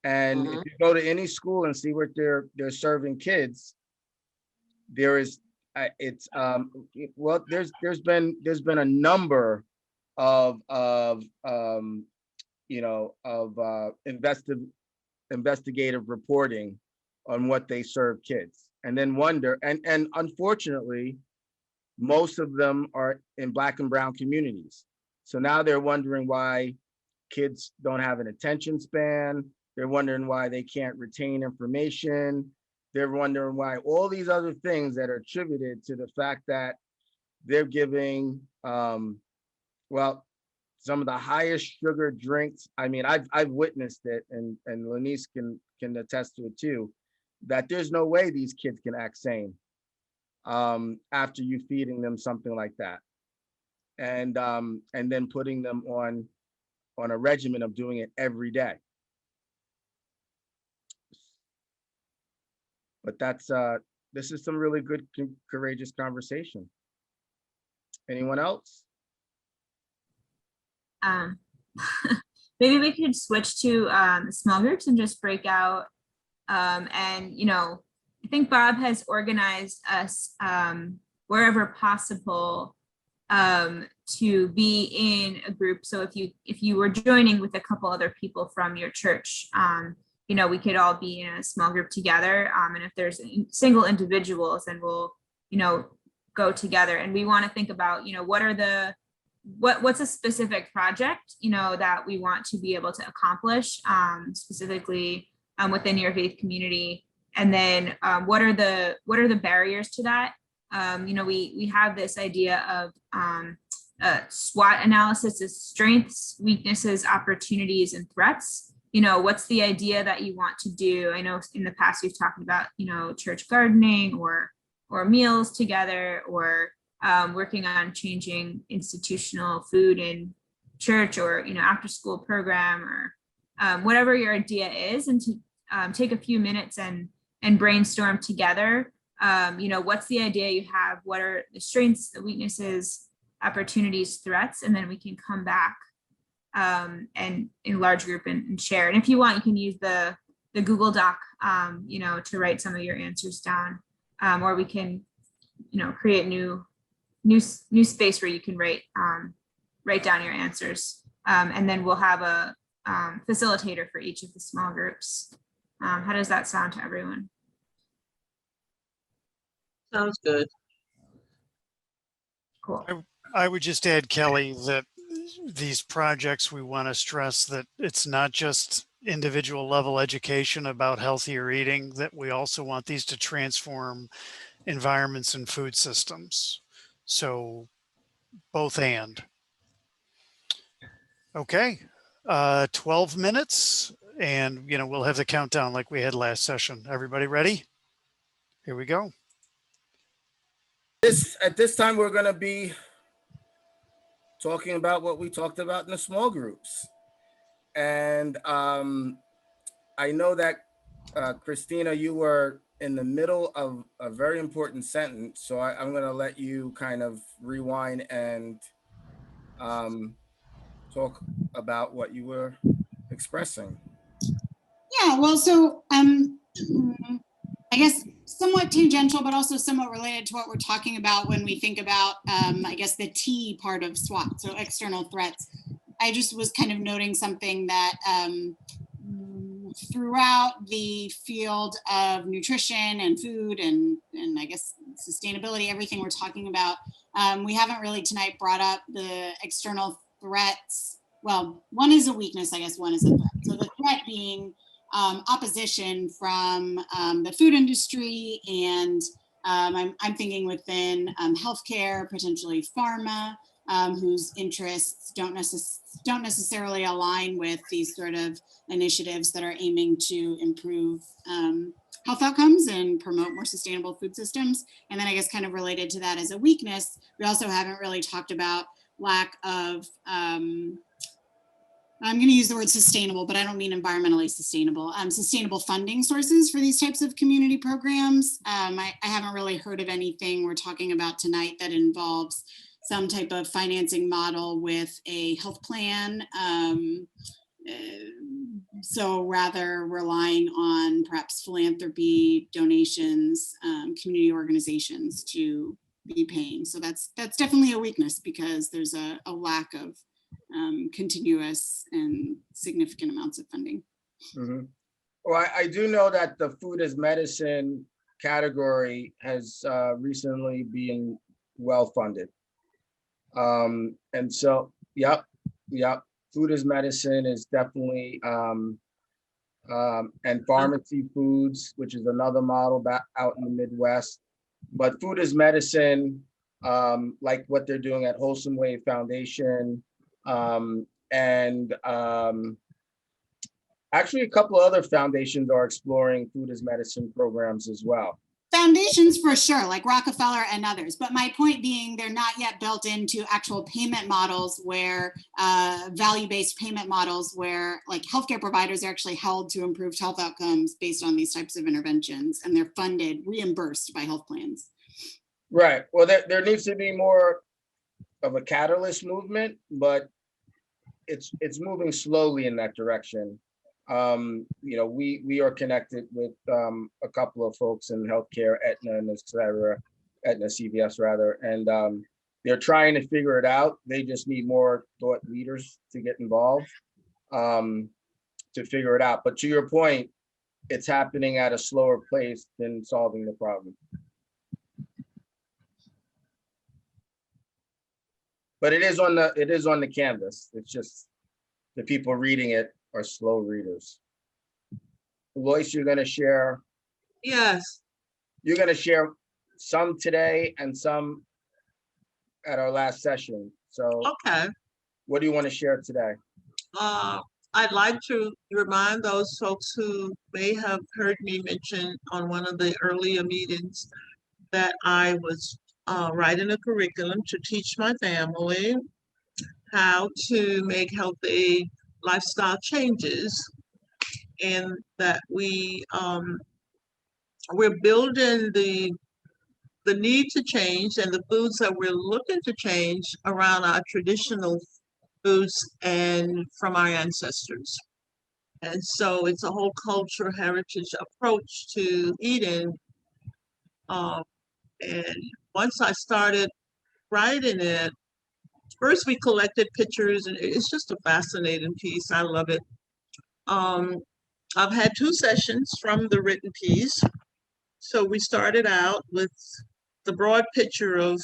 And if you go to any school and see what they're serving kids, there is there's been a number of investigative reporting on what they serve kids, and then wonder, and unfortunately most of them are in Black and brown communities. So now they're wondering why kids don't have an attention span. They're wondering why they can't retain information. They're wondering why all these other things that are attributed to the fact that they're giving, some of the highest sugar drinks. I mean, I've witnessed it, and Lanice can attest to it too, that there's no way these kids can act sane after you feeding them something like that, and then putting them on a regimen of doing it every day. But this is some really good, courageous conversation. Anyone else? Maybe we could switch to small groups and just break out. And, I think Bob has organized us wherever possible to be in a group. So if you were joining with a couple other people from your church, we could all be in a small group together. And if there's single individuals, then we'll, go together. And we want to think about, what's a specific project, that we want to be able to accomplish specifically within your faith community. And then what are the barriers to that? We have this idea of SWOT analysis is strengths, weaknesses, opportunities, and threats. What's the idea that you want to do? I know in the past we've talked about, church gardening or meals together, or working on changing institutional food in church, or, after school program, or whatever your idea is, and to take a few minutes and brainstorm together. What's the idea you have? What are the strengths, the weaknesses, opportunities, threats? And then we can come back and in a large group and share. And if you want, you can use the Google Doc, to write some of your answers down, or we can, create new space where you can write down your answers. And then we'll have a facilitator for each of the small groups. How does that sound to everyone? Sounds good. Cool. I would just add, Kelly, that these projects, we want to stress that it's not just individual level education about healthier eating, that we also want these to transform environments and food systems. So both and. Okay, 12 minutes, and we'll have the countdown like we had last session. Everybody ready? Here we go. At this time, we're going to be talking about what we talked about in the small groups. And I know that, Christina, you were in the middle of a very important sentence, so I'm going to let you kind of rewind and talk about what you were expressing. Yeah, well, so I guess somewhat tangential, but also somewhat related to what we're talking about when we think about, I guess, the T part of SWOT, so external threats. I just was kind of noting something that throughout the field of nutrition and food and I guess sustainability, everything we're talking about, we haven't really tonight brought up the external threats. Well, one is a weakness, I guess one is a threat. So the threat being opposition from the food industry and I'm thinking within healthcare, potentially pharma, whose interests don't necessarily align with these sort of initiatives that are aiming to improve health outcomes and promote more sustainable food systems. And then I guess kind of related to that as a weakness, we also haven't really talked about lack of I'm going to use the word sustainable, but I don't mean environmentally sustainable. Sustainable funding sources for these types of community programs. I haven't really heard of anything we're talking about tonight that involves some type of financing model with a health plan. So rather relying on perhaps philanthropy, donations, community organizations to be paying. So that's definitely a weakness because there's a lack of continuous and significant amounts of funding. Mm-hmm. Well, I do know that the food as medicine category has recently been well funded. And so, yep. Food as medicine is definitely, and pharmacy foods, which is another model back out in the Midwest. But food as medicine, like what they're doing at Wholesome Wave Foundation, and actually a couple of other foundations are exploring food as medicine programs as well. Foundations for sure, like Rockefeller and others. But my point being, they're not yet built into actual payment models where value-based payment models where like healthcare providers are actually held to improved health outcomes based on these types of interventions, and they're funded, reimbursed by health plans. Right. Well, there needs to be more of a catalyst movement, but it's moving slowly in that direction. We are connected with a couple of folks in healthcare, Aetna and etc., Aetna CVS rather, and they're trying to figure it out. They just need more thought leaders to get involved to figure it out. But to your point, it's happening at a slower pace than solving the problem. But it is on the canvas. It's just the people reading it are slow readers. Lois, you're going to share? Yes. You're going to share some today and some at our last session. So, okay. What do you want to share today? I'd like to remind those folks who may have heard me mention on one of the earlier meetings that I was writing a curriculum to teach my family how to make healthy lifestyle changes, and that we're building the need to change and the foods that we're looking to change around our traditional foods and from our ancestors. And so it's a whole cultural heritage approach to eating. And once I started writing it, first we collected pictures, and it's just a fascinating piece. I love it. I've had 2 sessions from the written piece. So we started out with the broad picture of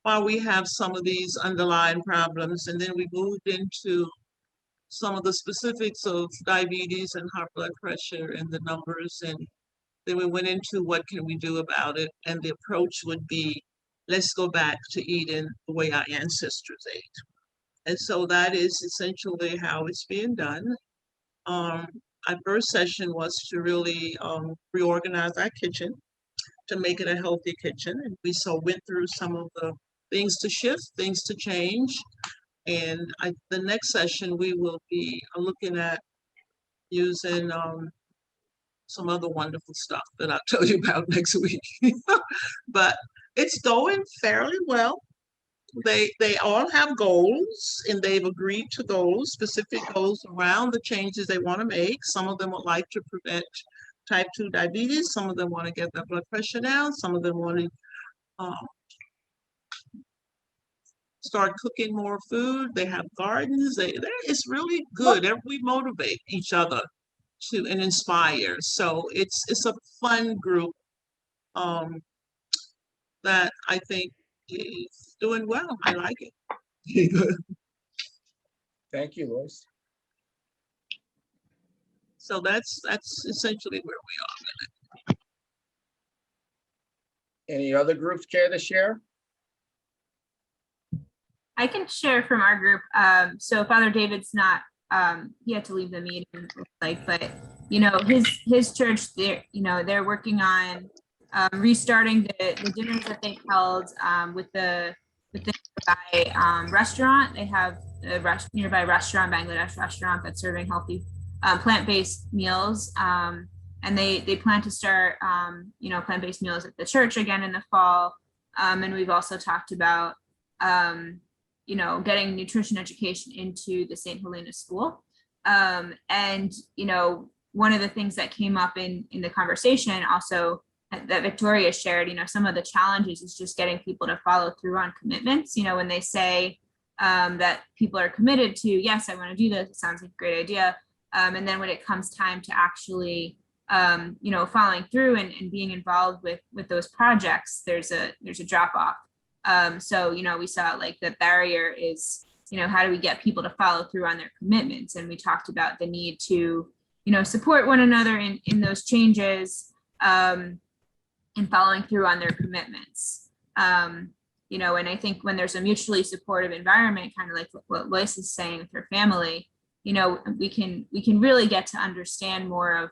why we have some of these underlying problems, and then we moved into some of the specifics of diabetes and high blood pressure and the numbers, and then we went into what can we do about it, and the approach would be, let's go back to eating the way our ancestors ate. And so that is essentially how it's being done. Our first session was to really reorganize our kitchen to make it a healthy kitchen. And we went through some of the things to shift, things to change. And the next session, we will be looking at using some other wonderful stuff that I'll tell you about next week. But it's going fairly well. They all have goals, and they've agreed to goals, specific goals around the changes they want to make. Some of them would like to prevent type 2 diabetes. Some of them want to get their blood pressure down. Some of them want to start cooking more food. They have gardens. It's really good. We motivate each other to and inspire. So it's a fun group that I think is doing well. I like it. Thank you, Lois. So that's essentially where we are. Any other groups care to share? I can share from our group. So Father David's not, he had to leave the meeting, but his church, they're working on restarting the dinners that they held with the nearby restaurant. They have a nearby restaurant, Bangladesh restaurant, that's serving healthy plant-based meals. And they plan to start plant-based meals at the church again in the fall. And we've also talked about getting nutrition education into the St. Helena school. And one of the things that came up in the conversation also that Victoria shared, some of the challenges is just getting people to follow through on commitments. When they say that people are committed to, yes, I want to do this, it sounds like a great idea. And then when it comes time to actually, following through and being involved with those projects, there's a drop off. So, we saw like the barrier is, how do we get people to follow through on their commitments? And we talked about the need to, support one another in those changes and following through on their commitments. And I think when there's a mutually supportive environment, kind of like what Lois is saying with her family, we can really get to understand more of,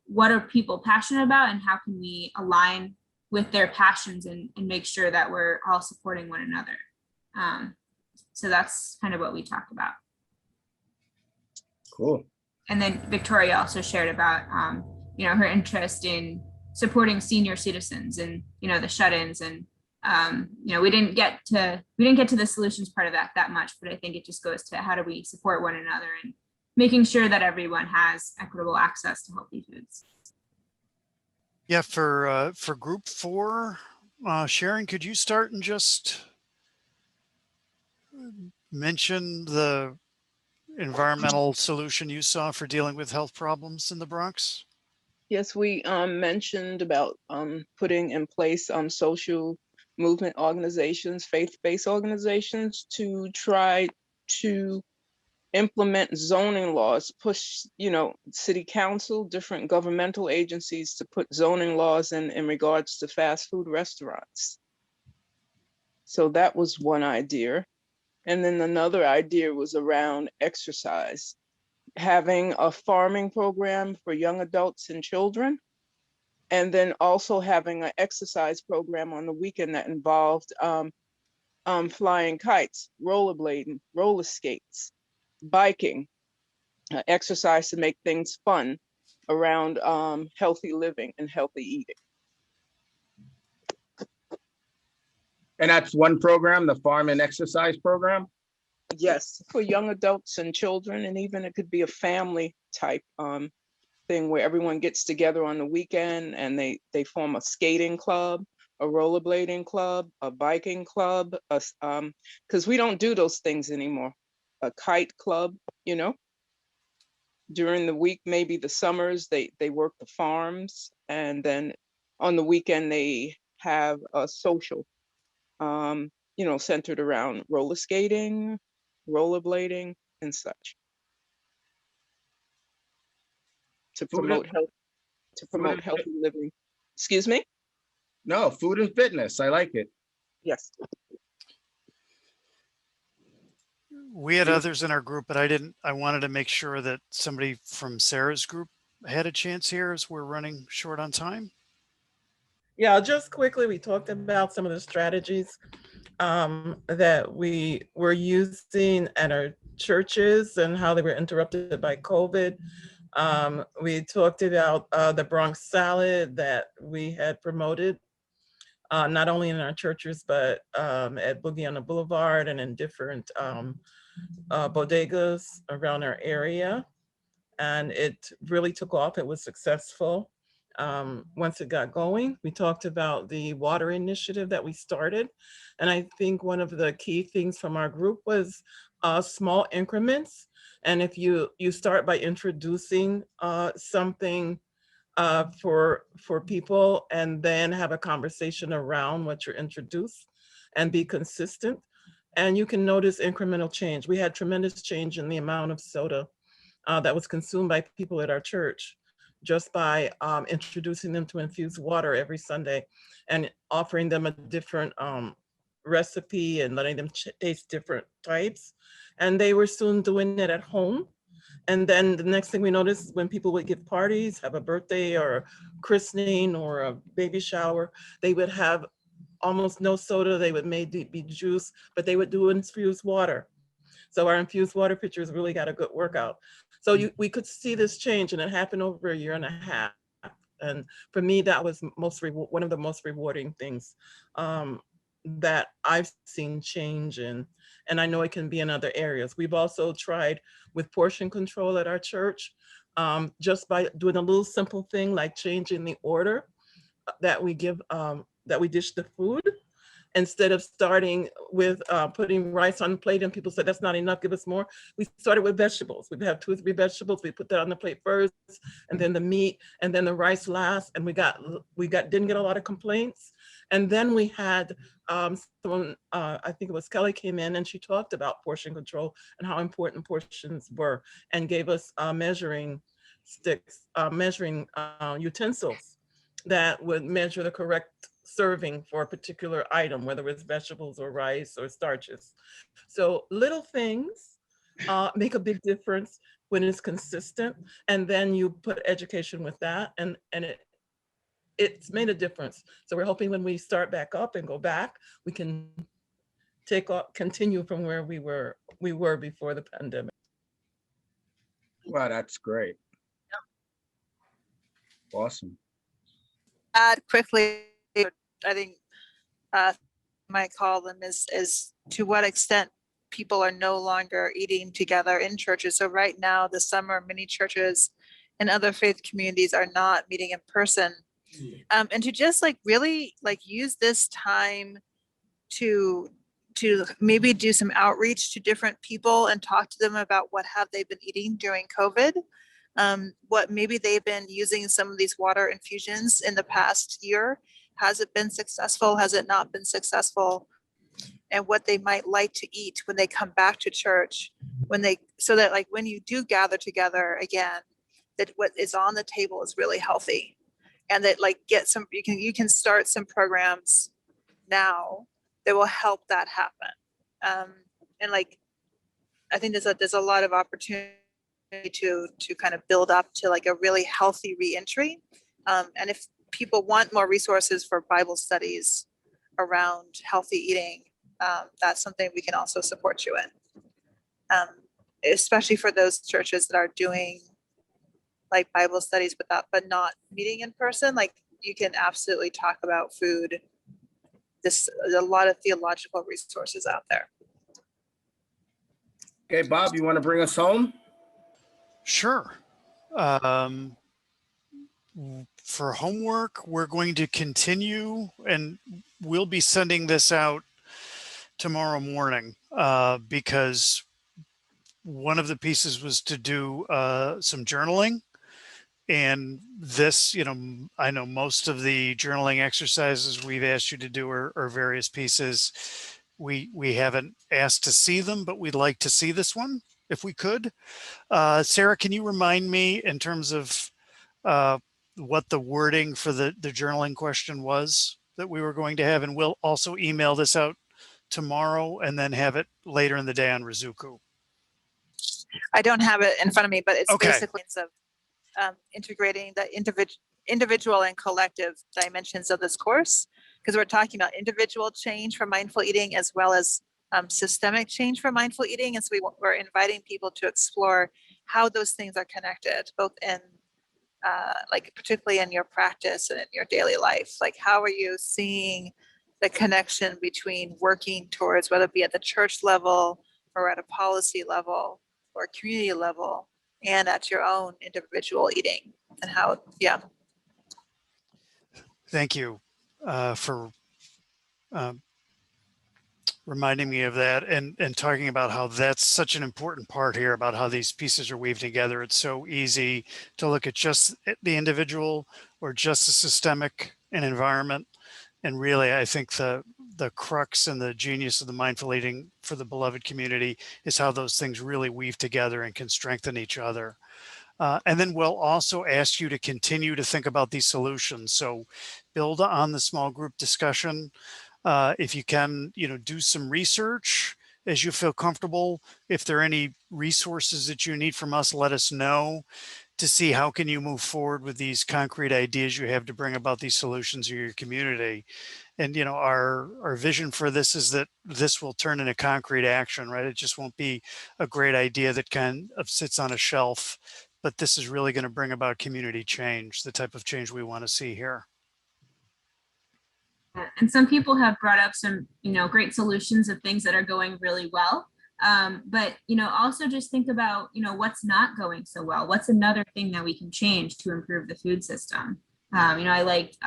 what are people passionate about and how can we align with their passions and make sure that we're all supporting one another. So that's kind of what we talked about. Cool. And then Victoria also shared about, her interest in supporting senior citizens and, the shut-ins and, we didn't get to the solutions part of that much, but I think it just goes to how do we support one another and making sure that everyone has equitable access to healthy foods. Yeah, for group 4, Sharon, could you start and just mention the environmental solution you saw for dealing with health problems in the Bronx? Yes, we mentioned about putting in place social movement organizations, faith-based organizations to try to implement zoning laws, push, city council, different governmental agencies to put zoning laws in regards to fast food restaurants. So that was one idea. And then another idea was around exercise, having a farming program for young adults and children, and then also having an exercise program on the weekend that involved flying kites, rollerblading, roller skates, biking, exercise to make things fun around healthy living and healthy eating. And that's one program, the farm and exercise program? Yes, for young adults and children, and even it could be a family type thing where everyone gets together on the weekend and they form a skating club, a rollerblading club, a biking club, because we don't do those things anymore. A kite club, during the week, maybe the summers, they work the farms, and then on the weekend they have a social, centered around roller skating, rollerblading, and such, to promote healthy living. Excuse me? No, food and fitness. I like it. Yes. We had others in our group, but I wanted to make sure that somebody from Sarah's group had a chance here as we're running short on time. Yeah, just quickly, we talked about some of the strategies that we were using at our churches and how they were interrupted by COVID. We talked about the Bronx salad that we had promoted, not only in our churches, but at Boogie on the Boulevard and in different bodegas around our area. And it really took off. It was successful. Once it got going, we talked about the water initiative that we started. And I think one of the key things from our group was small increments. And if you start by introducing something for people and then have a conversation around what you're introduced and be consistent, and you can notice incremental change. We had tremendous change in the amount of soda that was consumed by people at our church just by introducing them to infused water every Sunday and offering them a different recipe and letting them taste different types. And they were soon doing it at home. And then the next thing we noticed, when people would give parties, have a birthday or a christening or a baby shower, they would have almost no soda. They would maybe be juice, but they would do infused water. So our infused water pitchers really got a good workout. So we could see this change, and it happened over a year and a half. And for me, that was one of the most rewarding things that I've seen change in. And I know it can be in other areas. We've also tried with portion control at our church, just by doing a little simple thing like changing the order that we give, that we dish the food. Instead of starting with putting rice on the plate and people said, that's not enough, give us more. We started with vegetables. We'd have 2 or 3 vegetables. We put that on the plate first, and then the meat, and then the rice last. And we didn't get a lot of complaints. And then we had someone, I think it was Kelly, came in and she talked about portion control and how important portions were, and gave us measuring sticks, measuring utensils that would measure the correct serving for a particular item, whether it's vegetables or rice or starches. So little things make a big difference when it's consistent, and then you put education with that, and it's made a difference. So we're hoping when we start back up and go back, we can continue from where we were before the pandemic. Wow, that's great. Awesome. Add quickly, I think might call them is to what extent people are no longer eating together in churches. So right now, the summer, many churches and other faith communities are not meeting in person. And to just really use this time to maybe do some outreach to different people and talk to them about what have they been eating during COVID. What maybe they've been using some of these water infusions in the past year. Has it been successful? Has it not been successful? And what they might like to eat when they come back to church, so that when you do gather together again, that what is on the table is really healthy, and that you can start some programs now that will help that happen. And I think there's a lot of opportunity to kind of build up to a really healthy reentry. And if people want more resources for Bible studies around healthy eating, that's something we can also support you in, especially for those churches that are doing Bible studies but not meeting in person. You can absolutely talk about food. There's a lot of theological resources out there. Okay, Bob, you want to bring us home? Sure. For homework, we're going to continue, and we'll be sending this out tomorrow morning because one of the pieces was to do some journaling. And this, I know most of the journaling exercises we've asked you to do are various pieces. We haven't asked to see them, but we'd like to see this one if we could. Sarah, can you remind me in terms of what the wording for the journaling question was that we were going to have? And we'll also email this out tomorrow and then have it later in the day on Rizuku. I don't have it in front of me, but it's Okay. basically integrating the individual and collective dimensions of this course, because we're talking about individual change for mindful eating as well as systemic change for mindful eating. And so we're inviting people to explore how those things are connected, both in like particularly in your practice and in your daily life. Like, how are you seeing the connection between working towards, whether it be at the church level or at a policy level or community level, and at your own individual eating, and how, yeah. Thank you for reminding me of that, and talking about how that's such an important part here, about how these pieces are weaved together. It's so easy to look at just the individual or just the systemic and environment. And really, I think the crux and the genius of the mindful eating for the beloved community is how those things really weave together and can strengthen each other. And then we'll also ask you to continue to think about these solutions. So build on the small group discussion. If you can, do some research as you feel comfortable. If there are any resources that you need from us, let us know, to see how can you move forward with these concrete ideas you have to bring about these solutions in your community. And our vision for this is that this will turn into concrete action, right? It just won't be a great idea that kind of sits on a shelf, but this is really going to bring about community change, the type of change we want to see here. And some people have brought up some, great solutions of things that are going really well. But, also just think about, what's not going so well. What's another thing that we can change to improve the food system? I liked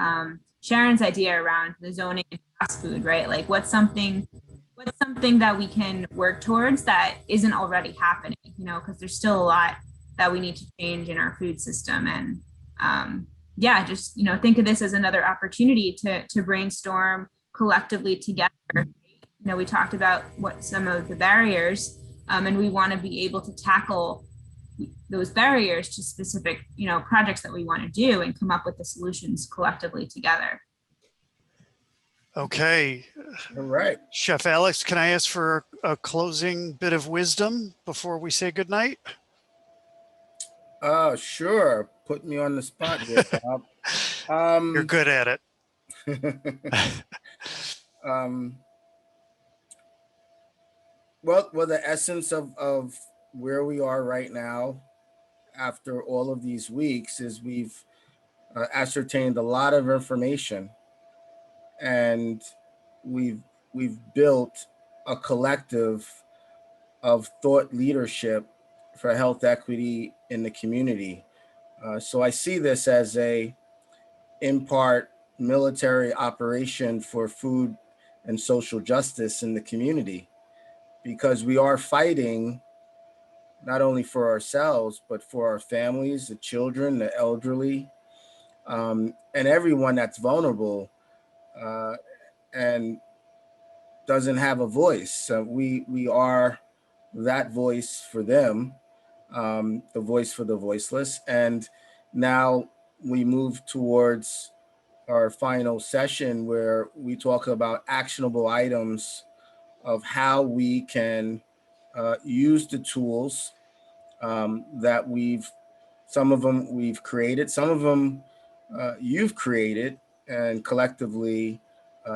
Sharon's idea around the zoning and fast food, right? Like what's something that we can work towards that isn't already happening, because there's still a lot that we need to change in our food system. And just, think of this as another opportunity to brainstorm collectively together. We talked about what some of the barriers, and we want to be able to tackle those barriers to specific, projects that we want to do and come up with the solutions collectively together. Okay. All right. Chef Alex, can I ask for a closing bit of wisdom before we say goodnight? Sure. Put me on the spot here, Bob. You're good at it. Well, the essence of where we are right now after all of these weeks is we've ascertained a lot of information, and we've built a collective of thought leadership for health equity in the community. So I see this as in part, military operation for food and social justice in the community, because we are fighting not only for ourselves, but for our families, the children, the elderly, and everyone that's vulnerable and doesn't have a voice. So we are that voice for them, the voice for the voiceless. And now we move towards our final session where we talk about actionable items of how we can use the tools that some of them we've created, some of them you've created, and collectively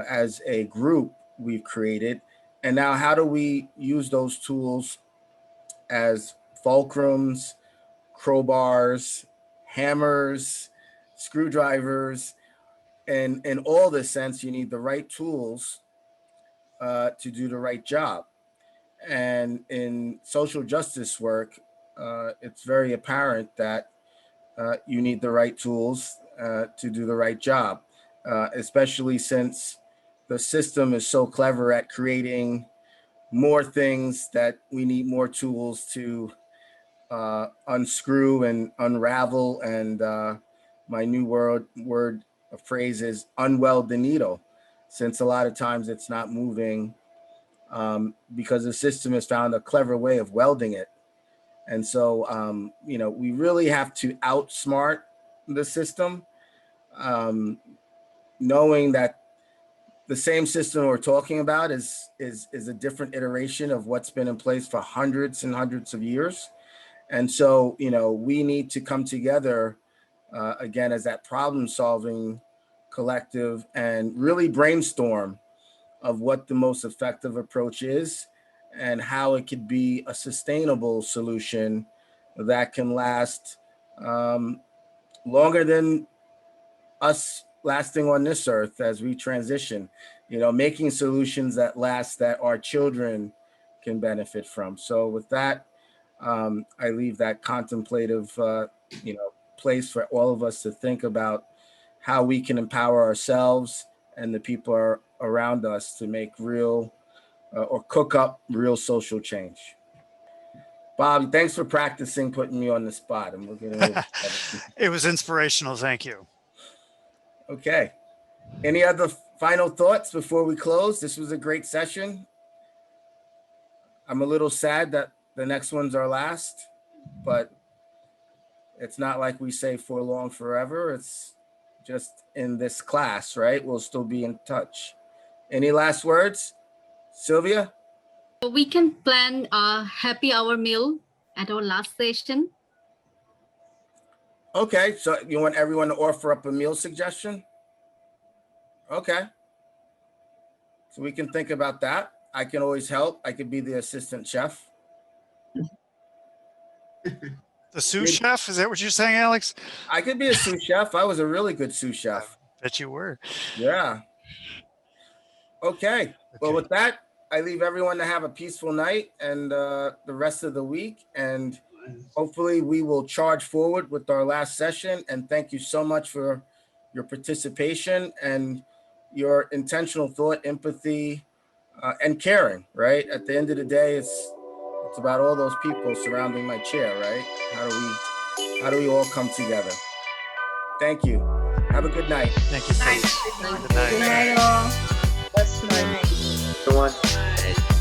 as a group we've created. And now how do we use those tools as fulcrums, crowbars, hammers, screwdrivers, and in all this sense, you need the right tools to do the right job. And in social justice work, it's very apparent that you need the right tools to do the right job, especially since the system is so clever at creating more things that we need more tools to unscrew and unravel. And my new word phrase is unweld the needle, since a lot of times it's not moving because the system has found a clever way of welding it. And so, we really have to outsmart the system, knowing that the same system we're talking about is a different iteration of what's been in place for hundreds and hundreds of years. And so, we need to come together again as that problem-solving collective and really brainstorm of what the most effective approach is and how it could be a sustainable solution that can last longer than us lasting on this earth as we transition, making solutions that last, that our children can benefit from. So with that, I leave that contemplative, place for all of us to think about how we can empower ourselves and the people around us to make real or cook up real social change. Bob, thanks for practicing putting me on the spot. I'm looking at It was inspirational. Thank you. Okay. Any other final thoughts before we close? This was a great session. I'm a little sad that the next one's our last, but it's not like we say for long forever. It's just in this class, right? We'll still be in touch. Any last words? Sylvia? We can plan a happy hour meal at our last session. Okay, so you want everyone to offer up a meal suggestion? Okay. So we can think about that. I can always help. I could be the assistant chef. The sous chef? Is that what you're saying, Alex? I could be a sous chef. I was a really good sous chef. I bet you were. Yeah. Okay. Well, with that, I leave everyone to have a peaceful night and the rest of the week. And hopefully we will charge forward with our last session. And thank you so much for your participation and your intentional thought, empathy, and caring, right? At the end of the day, it's about all those people surrounding my chair, right? How do we all come together? Thank you. Have a good night. Thank you. Good night, all. Good night. Good night. Everyone.